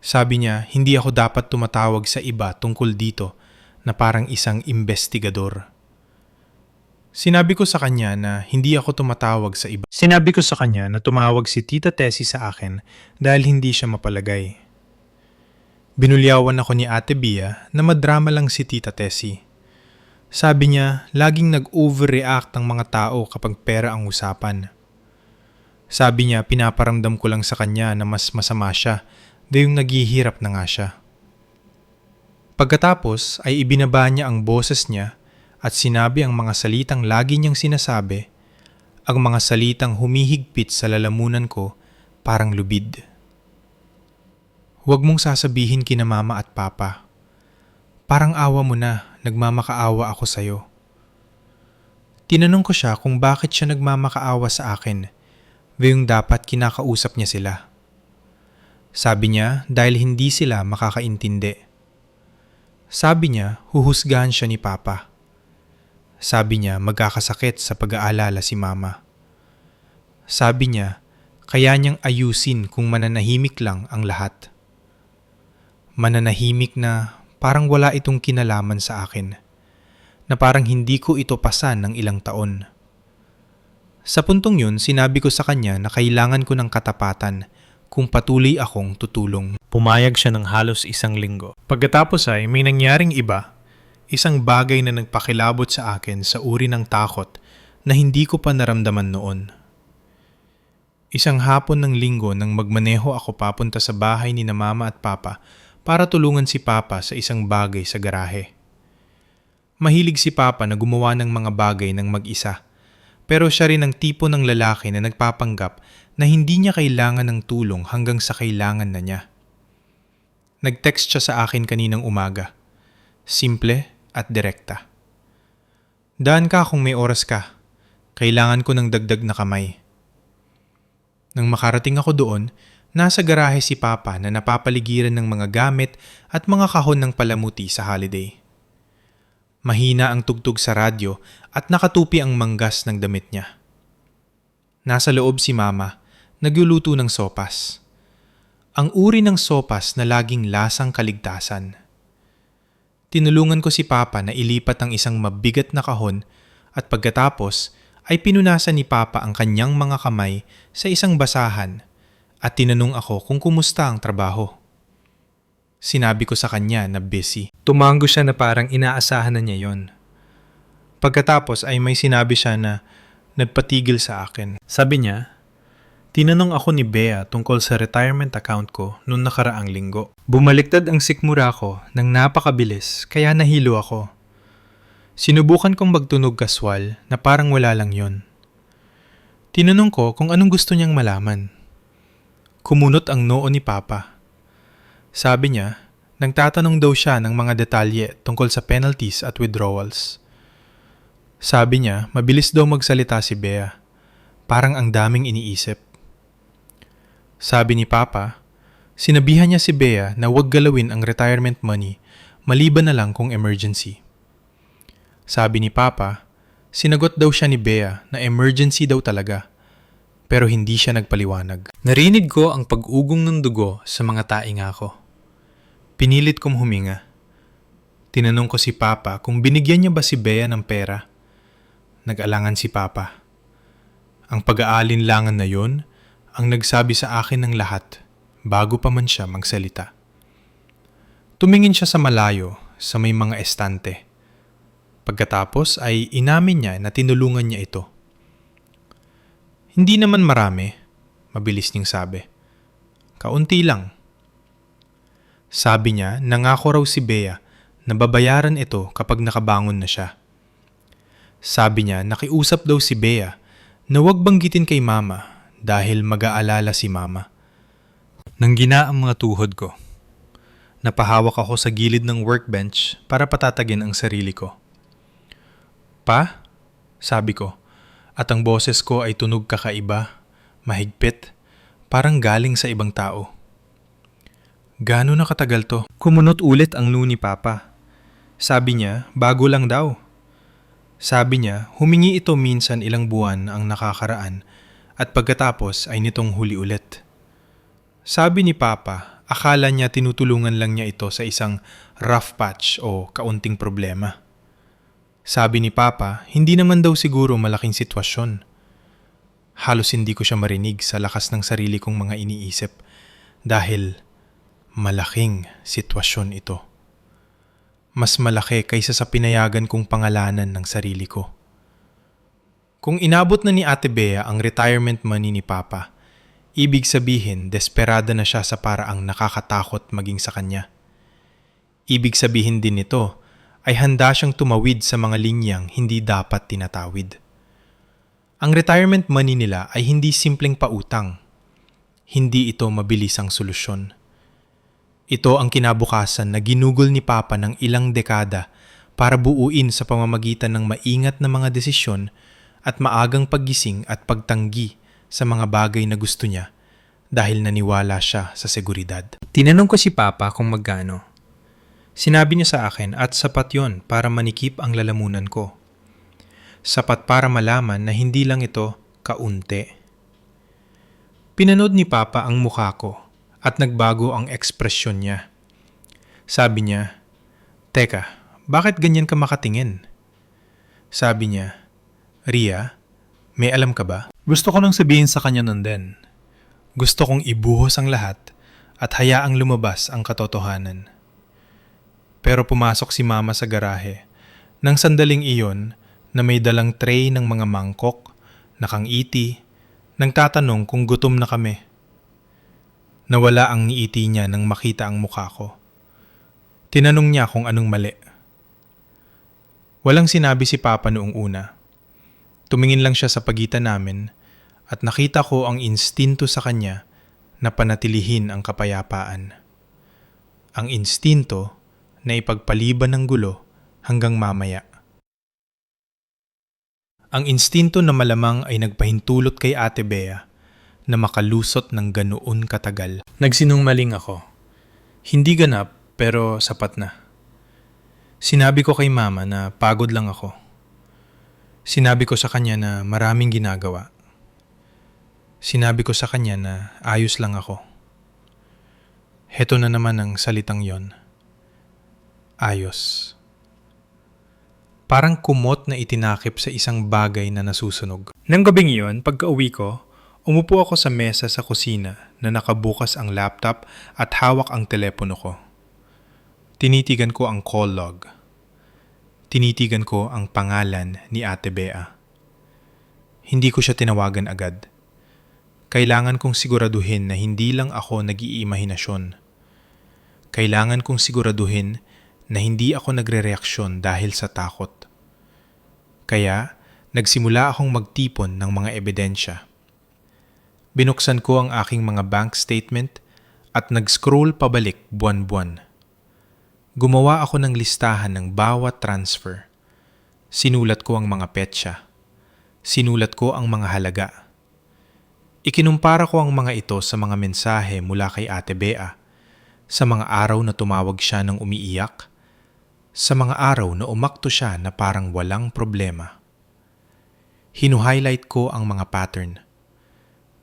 Sabi niya, hindi ako dapat tumatawag sa iba tungkol dito na parang isang investigador. Sinabi ko sa kanya na hindi ako tumatawag sa iba. Sinabi ko sa kanya na tumawag si Tita Tessie sa akin dahil hindi siya mapalagay. Binulyawan ako ni Ate Bia na madrama lang si Tita Tessie. Sabi niya, laging nag-overreact ang mga tao kapag pera ang usapan. Sabi niya, pinaparamdam ko lang sa kanya na mas masama siya dahil naghihirap na nga siya. Pagkatapos ay ibinaba niya ang boses niya at sinabi ang mga salitang lagi niyang sinasabi, ang mga salitang humihigpit sa lalamunan ko parang lubid. Huwag mong sasabihin kina mama at papa. Parang awa mo na, nagmamakaawa ako sa'yo. Tinanong ko siya kung bakit siya nagmamakaawa sa akin, gayong dapat kinakausap niya sila. Sabi niya dahil hindi sila makakaintindi. Sabi niya huhusgahan siya ni papa. Sabi niya magkakasakit sa pag-aalala si mama. Sabi niya kaya niyang ayusin kung mananahimik lang ang lahat. Mananahimik na parang wala itong kinalaman sa akin, na parang hindi ko ito pasan ng ilang taon. Sa puntong yun, sinabi ko sa kanya na kailangan ko ng katapatan kung patuloy akong tutulong. Pumayag siya ng halos 1 linggo. Pagkatapos ay may nangyaring iba, isang bagay na nagpakilabot sa akin sa uri ng takot na hindi ko pa naramdaman noon. Isang hapon ng linggo nang magmaneho ako papunta sa bahay ni na mama at papa para tulungan si papa sa isang bagay sa garahe. Mahilig si papa na gumawa ng mga bagay ng mag-isa, pero siya rin ang tipo ng lalaki na nagpapanggap na hindi niya kailangan ng tulong hanggang sa kailangan na niya. Nag-text siya sa akin kaninang umaga. Simple at direkta. Daan ka kung may oras ka. Kailangan ko ng dagdag na kamay. Nang makarating ako doon, nasa garahe si Papa na napapaligiran ng mga gamit at mga kahon ng palamuti sa holiday. Mahina ang tugtog sa radyo at nakatupi ang manggas ng damit niya. Nasa loob si Mama, nagluluto ng sopas. Ang uri ng sopas na laging lasang kaligtasan. Tinulungan ko si Papa na ilipat ang isang mabigat na kahon at pagkatapos ay pinunasan ni Papa ang kanyang mga kamay sa isang basahan at tinanong ako kung kumusta ang trabaho. Sinabi ko sa kanya na busy. Tumango siya na parang inaasahan na niya yon. Pagkatapos ay may sinabi siya na nagpatigil sa akin. Sabi niya, tinanong ako ni Bea tungkol sa retirement account ko noong nakaraang linggo. Bumaliktad ang sikmura ko nang napakabilis kaya nahilo ako. Sinubukan kong magtunog kaswal na parang wala lang yon. Tinanong ko kung anong gusto niyang malaman. Kumunot ang noo ni Papa. Sabi niya, nagtatanong daw siya ng mga detalye tungkol sa penalties at withdrawals. Sabi niya, mabilis daw magsalita si Bea. Parang ang daming iniisip. Sabi ni Papa, sinabihan niya si Bea na huwag galawin ang retirement money maliban na lang kung emergency. Sabi ni Papa, sinagot daw siya ni Bea na emergency daw talaga, pero hindi siya nagpaliwanag. Narinig ko ang pag-ugong ng dugo sa mga tainga ko. Pinilit kong huminga. Tinanong ko si Papa kung binigyan niya ba si Bea ng pera. Nag-alangan si Papa. Ang pag-aalinlangan na yon ang nagsabi sa akin ng lahat bago pa man siya magsalita. Tumingin siya sa malayo sa may mga estante. Pagkatapos ay inamin niya na tinulungan niya ito. Hindi naman marami, mabilis niyang sabi. Kaunti lang. Sabi niya, nangako raw si Bea na babayaran ito kapag nakabangon na siya. Sabi niya, nakiusap daw si Bea na huwag banggitin kay Mama dahil mag-aalala si Mama. Nanggina ang mga tuhod ko. Napahawak ako sa gilid ng workbench para patatagin ang sarili ko. Pa? Sabi ko, At ang boses ko ay tunog kakaiba, mahigpit, parang galing sa ibang tao. Gaano na katagal to? Kumunot ulit ang noo ni Papa. Sabi niya, bago lang daw. Sabi niya, humingi ito minsan ilang buwan ang nakakaraan at pagkatapos ay nitong huli ulit. Sabi ni Papa, akala niya tinutulungan lang niya ito sa isang rough patch o kaunting problema. Sabi ni Papa, hindi naman daw siguro malaking sitwasyon. Halos hindi ko siya marinig sa lakas ng sarili kong mga iniisip dahil malaking sitwasyon ito. Mas malaki kaysa sa pinayagan kong pangalanan ng sarili ko. Kung inabot na ni Ate Bea ang retirement money ni Papa, ibig sabihin desperada na siya sa paraang nakakatakot maging sa kanya. Ibig sabihin din nito ay handa siyang tumawid sa mga linyang hindi dapat tinatawid. Ang retirement money nila ay hindi simpleng pautang. Hindi ito mabilisang solusyon. Ito ang kinabukasan na ginugol ni Papa ng ilang dekada para buuin sa pamamagitan ng maingat na mga desisyon at maagang paggising at pagtanggi sa mga bagay na gusto niya dahil naniwala siya sa seguridad. Tinanong ko si Papa kung magkano. Sinabi niya sa akin at sapat yon para manikip ang lalamunan ko. Sapat para malaman na hindi lang ito kaunti. Pinanood ni Papa ang mukha ko at nagbago ang ekspresyon niya. Sabi niya, "Teka, bakit ganyan ka makatingin?" Sabi niya, "Ria, may alam ka ba?" Gusto ko nang sabihin sa kanya nun din. Gusto kong ibuhos ang lahat at hayaang lumabas ang katotohanan. Pero pumasok si Mama sa garahe nang sandaling iyon na may dalang tray ng mga mangkok, nakangiti, nang tatanong kung gutom na kami. Nawala ang ngiti niya nang makita ang mukha ko. Tinanong niya kung anong mali. Walang sinabi si Papa noong una. Tumingin lang siya sa pagitan namin at nakita ko ang instinto sa kanya na panatilihin ang kapayapaan. Ang instinto na ipagpaliban ng gulo hanggang mamaya. Ang instinto na malamang ay nagpahintulot kay Ate Bea na makalusot ng ganoon katagal. Nagsinungaling ako. Hindi ganap pero sapat na. Sinabi ko kay Mama na pagod lang ako. Sinabi ko sa kanya na maraming ginagawa. Sinabi ko sa kanya na ayos lang ako. Heto na naman ang salitang yon. Ayos. Parang kumot na itinakip sa isang bagay na nasusunog. Nang gabing iyon, pagka-uwi ko, umupo ako sa mesa sa kusina na nakabukas ang laptop at hawak ang telepono ko. Tinitigan ko ang call log. Tinitigan ko ang pangalan ni Ate Bea. Hindi ko siya tinawagan agad. Kailangan kong siguraduhin na hindi lang ako nag-iimahinasyon. Kailangan kong siguraduhin na hindi ako nagre-reaksyon dahil sa takot. Kaya, nagsimula akong magtipon ng mga ebidensya. Binuksan ko ang aking mga bank statement at nag-scroll pabalik buwan-buwan. Gumawa ako ng listahan ng bawat transfer. Sinulat ko ang mga petsa. Sinulat ko ang mga halaga. Ikinumpara ko ang mga ito sa mga mensahe mula kay Ate Bea, sa mga araw na tumawag siya ng umiiyak, sa mga araw na umakto siya na parang walang problema. Hinu-highlight ko ang mga pattern.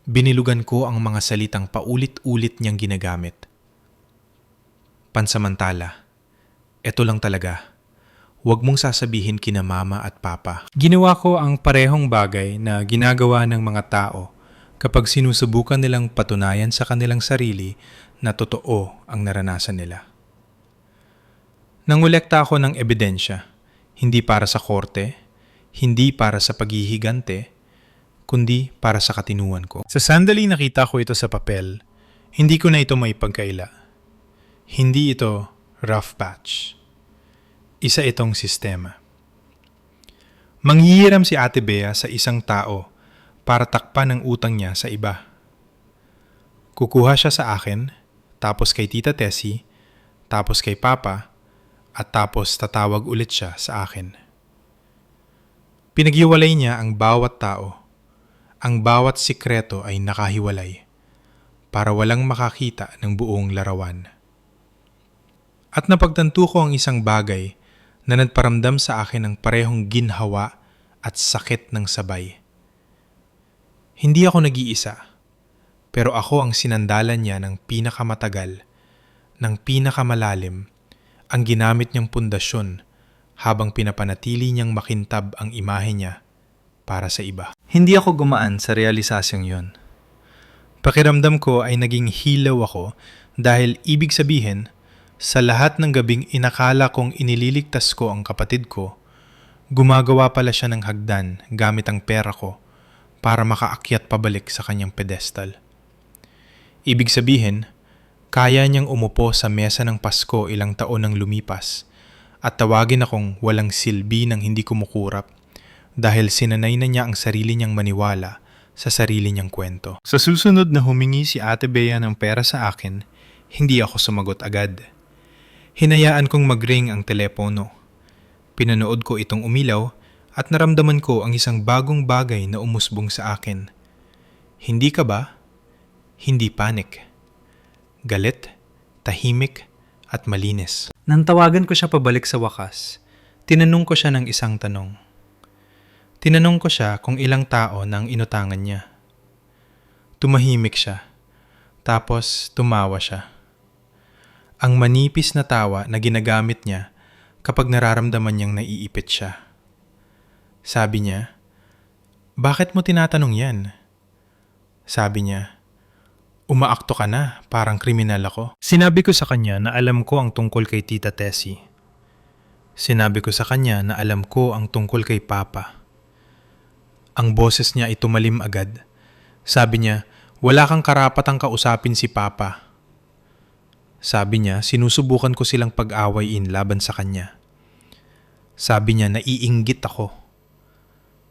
Binilugan ko ang mga salitang paulit-ulit niyang ginagamit. Pansamantala, eto lang talaga. Huwag mong sasabihin kina Mama at Papa. Ginawa ko ang parehong bagay na ginagawa ng mga tao kapag sinusubukan nilang patunayan sa kanilang sarili na totoo ang naranasan nila. Nangolekta ako ng ebidensya, hindi para sa korte, hindi para sa paghihigante, kundi para sa katinuan ko. Sa sandali nakita ko ito sa papel, hindi ko na ito maipagkaila. Hindi ito rough patch. Isa itong sistema. Manghihiram si Ate Bea sa isang tao para takpan ang utang niya sa iba. Kukuha siya sa akin, tapos kay Tita Tessie, tapos kay Papa, at tapos tatawag ulit siya sa akin. Pinaghiwalay niya ang bawat tao. Ang bawat sikreto ay nakahiwalay para walang makakita ng buong larawan. At napagtanto ko ang isang bagay na nagparamdam sa akin ng parehong ginhawa at sakit ng sabay. Hindi ako nag-iisa, pero ako ang sinandalan niya ng pinakamatagal, ng pinakamalalim, ang ginamit niyang pundasyon habang pinapanatili niyang makintab ang imahe niya para sa iba. Hindi ako gumaan sa realisasyong yon. Pakiramdam ko ay naging hilaw ako dahil ibig sabihin, sa lahat ng gabing inakala kong inililigtas ko ang kapatid ko, gumagawa pala siya ng hagdan gamit ang pera ko para makaakyat pabalik sa kanyang pedestal. Ibig sabihin, kaya niyang umupo sa mesa ng Pasko ilang taon nang lumipas at tawagin akong walang silbi ng hindi kumukurap dahil sinanay na niya ang sarili niyang maniwala sa sarili niyang kwento. Sa susunod na humingi si Ate Bea ng pera sa akin, hindi ako sumagot agad. Hinayaan kong mag-ring ang telepono. Pinanood ko itong umilaw at naramdaman ko ang isang bagong bagay na umusbong sa akin. Hindi ka ba? Hindi panic. Galit, tahimik, at malinis. Nang tawagan ko siya pabalik sa wakas, tinanong ko siya ng isang tanong. Tinanong ko siya kung ilang tao nang inutangan niya. Tumahimik siya, tapos tumawa siya. Ang manipis na tawa na ginagamit niya kapag nararamdaman niyang naiipit siya. Sabi niya, "Bakit mo tinatanong yan?" Sabi niya, "Umaakto ka na, parang kriminal ako." Sinabi ko sa kanya na alam ko ang tungkol kay Tita Tessie. Sinabi ko sa kanya na alam ko ang tungkol kay Papa. Ang boses niya ay tumalim agad. Sabi niya, "Wala kang karapatang kausapin si Papa." Sabi niya, sinusubukan ko silang pag-awayin laban sa kanya. Sabi niya, naiinggit ako.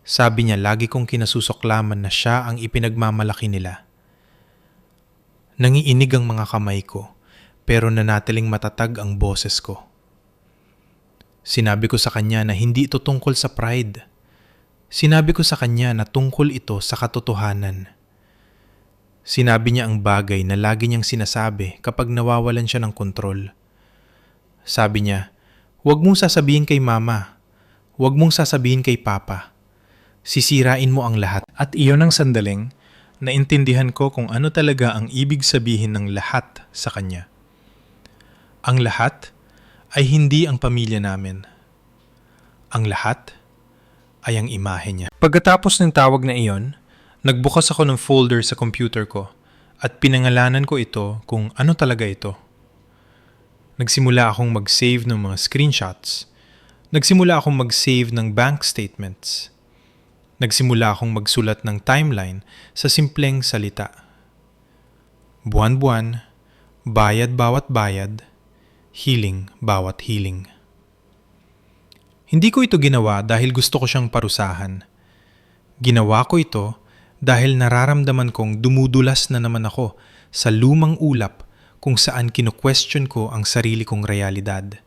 Sabi niya, lagi kong kinasusuklaman na siya ang ipinagmamalaki nila. Nangiinig ang mga kamay ko, pero nanatiling matatag ang boses ko. Sinabi ko sa kanya na hindi ito tungkol sa pride. Sinabi ko sa kanya na tungkol ito sa katotohanan. Sinabi niya ang bagay na lagi niyang sinasabi kapag nawawalan siya ng kontrol. Sabi niya, "Huwag mong sasabihin kay Mama. Huwag mong sasabihin kay Papa. Sisirain mo ang lahat." At iyon ang sandaling naintindihan ko kung ano talaga ang ibig sabihin ng lahat sa kanya. Ang lahat ay hindi ang pamilya namin. Ang lahat ay ang imahe niya. Pagkatapos ng tawag na iyon, nagbukas ako ng folder sa computer ko at pinangalanan ko ito kung ano talaga ito. Nagsimula akong mag-save ng mga screenshots. Nagsimula akong mag-save ng bank statements. Nagsimula akong magsulat ng timeline sa simpleng salita. Buwan-buwan, bayad bawat bayad, healing bawat healing. Hindi ko ito ginawa dahil gusto ko siyang parusahan. Ginawa ko ito dahil nararamdaman kong dumudulas na naman ako sa lumang ulap kung saan kinu-question ko ang sarili kong realidad.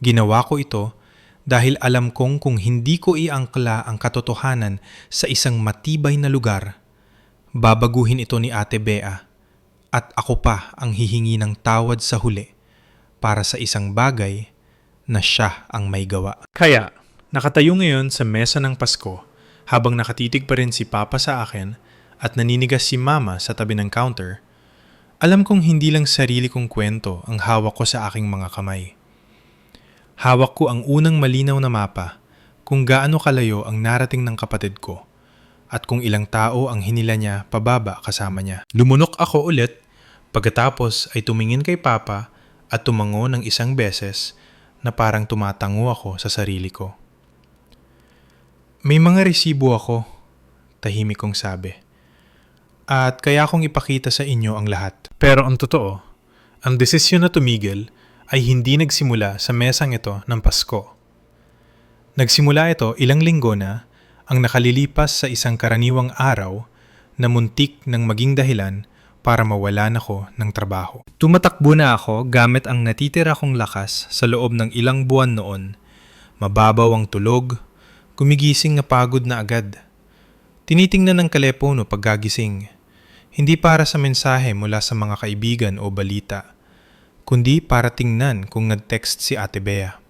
Ginawa ko ito dahil alam kong kung hindi ko iangkla ang katotohanan sa isang matibay na lugar, babaguhin ito ni Ate Bea at ako pa ang hihingi ng tawad sa huli para sa isang bagay na siya ang may gawa. Kaya, nakatayo ngayon sa mesa ng Pasko habang nakatitig pa rin si Papa sa akin at naninigas si Mama sa tabi ng counter, alam kong hindi lang sarili kong kwento ang hawak ko sa aking mga kamay. Hawak ko ang unang malinaw na mapa kung gaano kalayo ang narating ng kapatid ko at kung ilang tao ang hinila niya pababa kasama niya. Lumunok ako ulit pagkatapos ay tumingin kay Papa at tumango ng isang beses na parang tumatango ako sa sarili ko. "May mga resibo ako," tahimik kong sabi. "At kaya kong ipakita sa inyo ang lahat." Pero ang totoo, ang desisyon na tumigil ay hindi nagsimula sa mesang ito ng Pasko. Nagsimula ito ilang linggo na ang nakalilipas sa isang karaniwang araw na muntik ng maging dahilan para mawalan ako ng trabaho. Tumatakbo na ako gamit ang natitira kong lakas sa loob ng ilang buwan noon. Mababaw ang tulog, Gumigising na pagod na agad. Tinitingnan ng telepono pagkagising. Hindi para sa mensahe mula sa mga kaibigan o balita, kundi para tingnan kung nag-text si Ate Bea.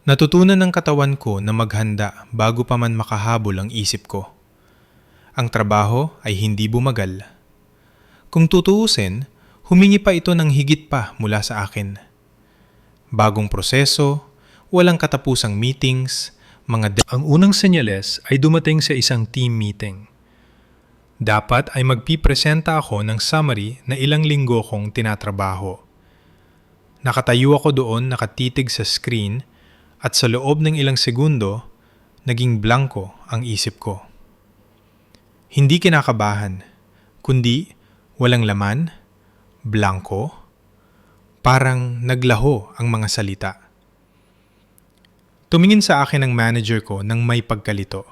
Natutunan ng katawan ko na maghanda bago pa man makahabol ang isip ko. Ang trabaho ay hindi bumagal. Kung tutuusin, humingi pa ito ng higit pa mula sa akin. Bagong proseso, walang katapusang meetings, ang unang senyales ay dumating sa isang team meeting. Dapat ay magpipresenta ako ng summary na ilang linggo kong tinatrabaho. Nakatayo ako doon nakatitig sa screen at sa loob ng ilang segundo, naging blanko ang isip ko. Hindi kinakabahan, kundi walang laman, blanko, parang naglaho ang mga salita. Tumingin sa akin ang manager ko nang may pagkalito.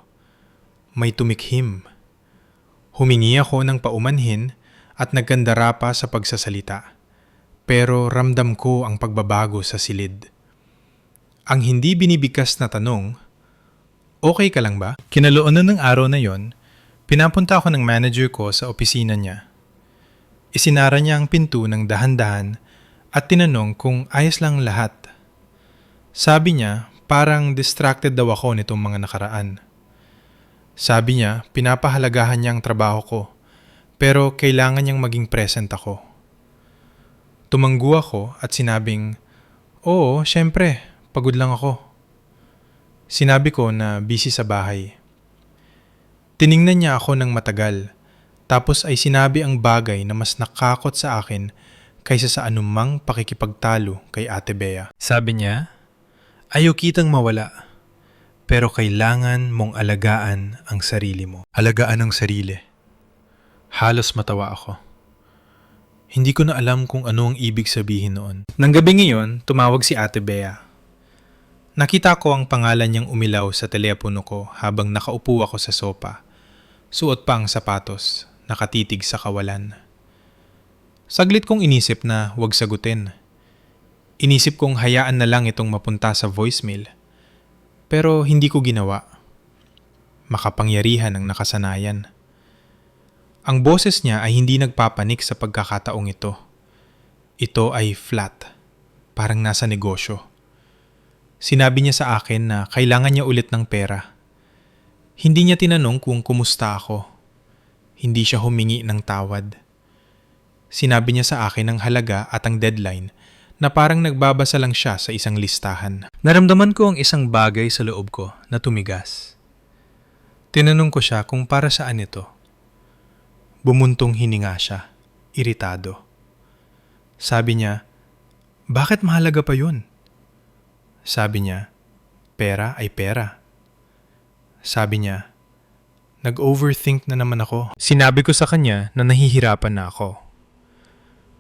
May tumikhim. Humingi ako ng paumanhin at nagkandara pa sa pagsasalita. Pero ramdam ko ang pagbabago sa silid. Ang hindi binibigkas na tanong, "Okay ka lang ba?" Kinaloonan ng araw na yon, pinapunta ako ng manager ko sa opisina niya. Isinara niya ang pinto ng dahan-dahan at tinanong kung ayos lang lahat. Sabi niya, parang distracted daw ako nitong mga nakaraan. Sabi niya, pinapahalagahan niya ang trabaho ko, pero kailangan niyang maging present ako. Tumanggu ako at sinabing, "Oo, syempre, pagod lang ako." Sinabi ko na busy sa bahay. Tiningnan niya ako ng matagal, tapos ay sinabi ang bagay na mas nakakot sa akin kaysa sa anumang pakikipagtalo kay Ate Bea. Sabi niya, "Ayaw kitang mawala, pero kailangan mong alagaan ang sarili mo." Alagaan ang sarili. Halos matawa ako. Hindi ko na alam kung ano ang ibig sabihin noon. Nang gabi ngayon, tumawag si Ate Bea. Nakita ko ang pangalan niyang umilaw sa telepono ko habang nakaupo ako sa sopa. Suot pa ang sapatos, nakatitig sa kawalan. Saglit kong inisip na huwag sagutin. Inisip kong hayaan na lang itong mapunta sa voicemail. Pero hindi ko ginawa. Makapangyarihan ang nakasanayan. Ang boses niya ay hindi nagpapanik sa pagkakataong ito. Ito ay flat, parang nasa negosyo. Sinabi niya sa akin na kailangan niya ulit ng pera. Hindi niya tinanong kung kumusta ako. Hindi siya humingi ng tawad. Sinabi niya sa akin ang halaga at ang deadline na parang nagbabasa lang siya sa isang listahan. Naramdaman ko ang isang bagay sa loob ko na tumigas. Tinanong ko siya kung para saan ito. Bumuntong hininga siya, iritado. Sabi niya, "Bakit mahalaga pa yun?" Sabi niya, "Pera ay pera." Sabi niya, "Nag-overthink na naman ako." Sinabi ko sa kanya na nahihirapan na ako.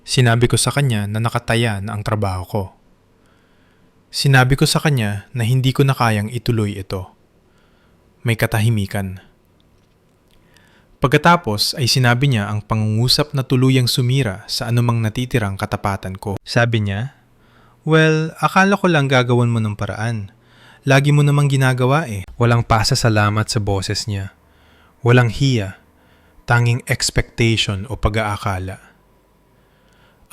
Sinabi ko sa kanya na nakataya na ang trabaho ko. Sinabi ko sa kanya na hindi ko na kayang ituloy ito. May katahimikan. Pagkatapos ay sinabi niya ang pangungusap na tuluyang sumira sa anumang natitirang katapatan ko. Sabi niya, "Well, akala ko lang gagawan mo ng paraan. Lagi mo namang ginagawa eh." Walang pasasalamat sa boses niya. Walang hiya. Tanging expectation o pag-aakala.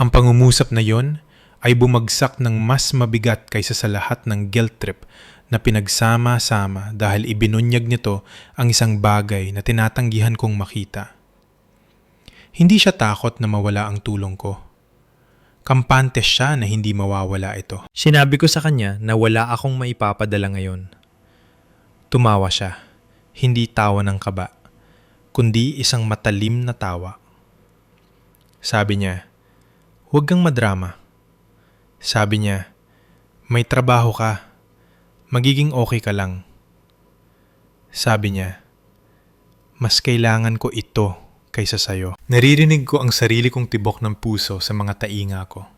Ang pangungusap na yon ay bumagsak ng mas mabigat kaysa sa lahat ng guilt trip na pinagsama-sama dahil ibinunyag nito ang isang bagay na tinatanggihan kong makita. Hindi siya takot na mawala ang tulong ko. Kampante siya na hindi mawawala ito. Sinabi ko sa kanya na wala akong maipapadala ngayon. Tumawa siya, hindi tawa ng kaba, kundi isang matalim na tawa. Sabi niya, "Huwag kang madrama." Sabi niya, "May trabaho ka. Magiging okay ka lang." Sabi niya, "Mas kailangan ko ito kaysa sayo." Naririnig ko ang sarili kong tibok ng puso sa mga tainga ko.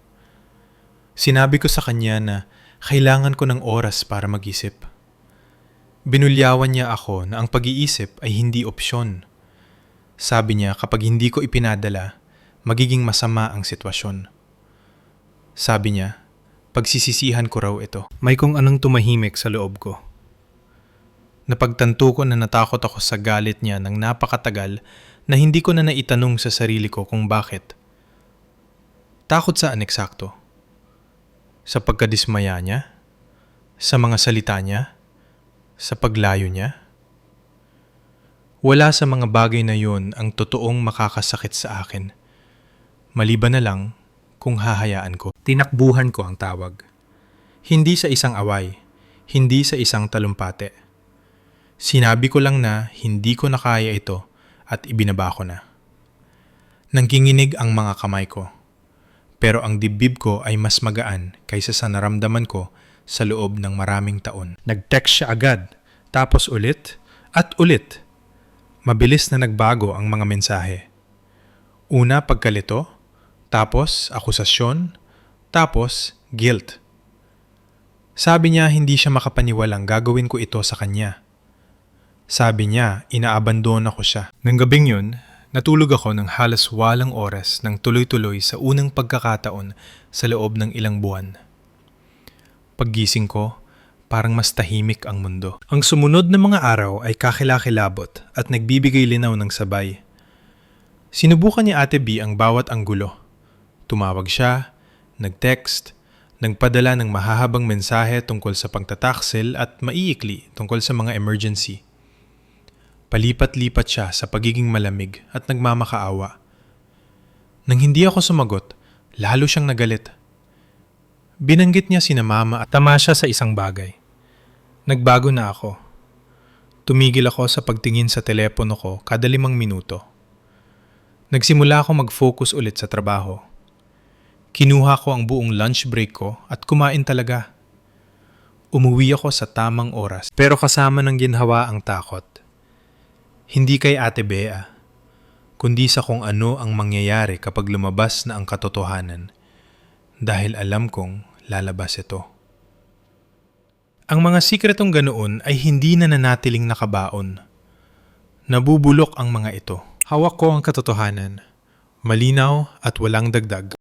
Sinabi ko sa kanya na kailangan ko ng oras para mag-isip. Binulyawan niya ako na ang pag-iisip ay hindi opsyon. Sabi niya kapag hindi ko ipinadala, magiging masama ang sitwasyon. Sabi niya, pagsisisihan ko raw ito. May kung anong tumahimik sa loob ko. Napagtanto ko na natakot ako sa galit niya ng napakatagal na hindi ko na naitanong sa sarili ko kung bakit. Takot saan eksakto? Sa pagkadismaya niya? Sa mga salita niya? Sa paglayo niya? Wala sa mga bagay na yun ang totoong makakasakit sa akin. Maliban na lang kung hahayaan ko. Tinakbuhan ko ang tawag. Hindi sa isang away, hindi sa isang talumpate. Sinabi ko lang na hindi ko na kaya ito at ibinaba ko na. Nangkinginig ang mga kamay ko, pero ang dibdib ko ay mas magaan kaysa sa naramdaman ko sa loob ng maraming taon. Nag-text siya agad, tapos ulit at ulit. Mabilis na nagbago ang mga mensahe. Una pagkalito, tapos akusasyon, tapos guilt. Sabi niya hindi siya makapaniwalang gagawin ko ito sa kanya. Sabi niya inaabandona ko siya. Nang gabing yun, natulog ako ng halos walang oras ng tuloy-tuloy sa unang pagkakataon sa loob ng ilang buwan. Paggising ko, parang mas tahimik ang mundo. Ang sumunod na mga araw ay kakilakilabot at nagbibigay linaw ng sabay. Sinubukan ni Ate B ang bawat anggulo. Tumawag siya, nag-text, nagpadala ng mahahabang mensahe tungkol sa pagtataksil at maiikli tungkol sa mga emergency. Palipat-lipat siya sa pagiging malamig at nagmamakaawa. Nang hindi ako sumagot, lalo siyang nagalit. Binanggit niya sina Mama at tama siya sa isang bagay. Nagbago na ako. Tumigil ako sa pagtingin sa telepono ko kada 5 minuto. Nagsimula ako mag-focus ulit sa trabaho. Kinuha ko ang buong lunch break ko at kumain talaga. Umuwi ako sa tamang oras pero kasama ng ginhawa ang takot. Hindi kay Ate Bea, kundi sa kung ano ang mangyayari kapag lumabas na ang katotohanan dahil alam kong lalabas ito. Ang mga sikretong ganoon ay hindi na nanatiling nakabaon. Nabubulok ang mga ito. Hawak ko ang katotohanan, malinaw at walang dagdag.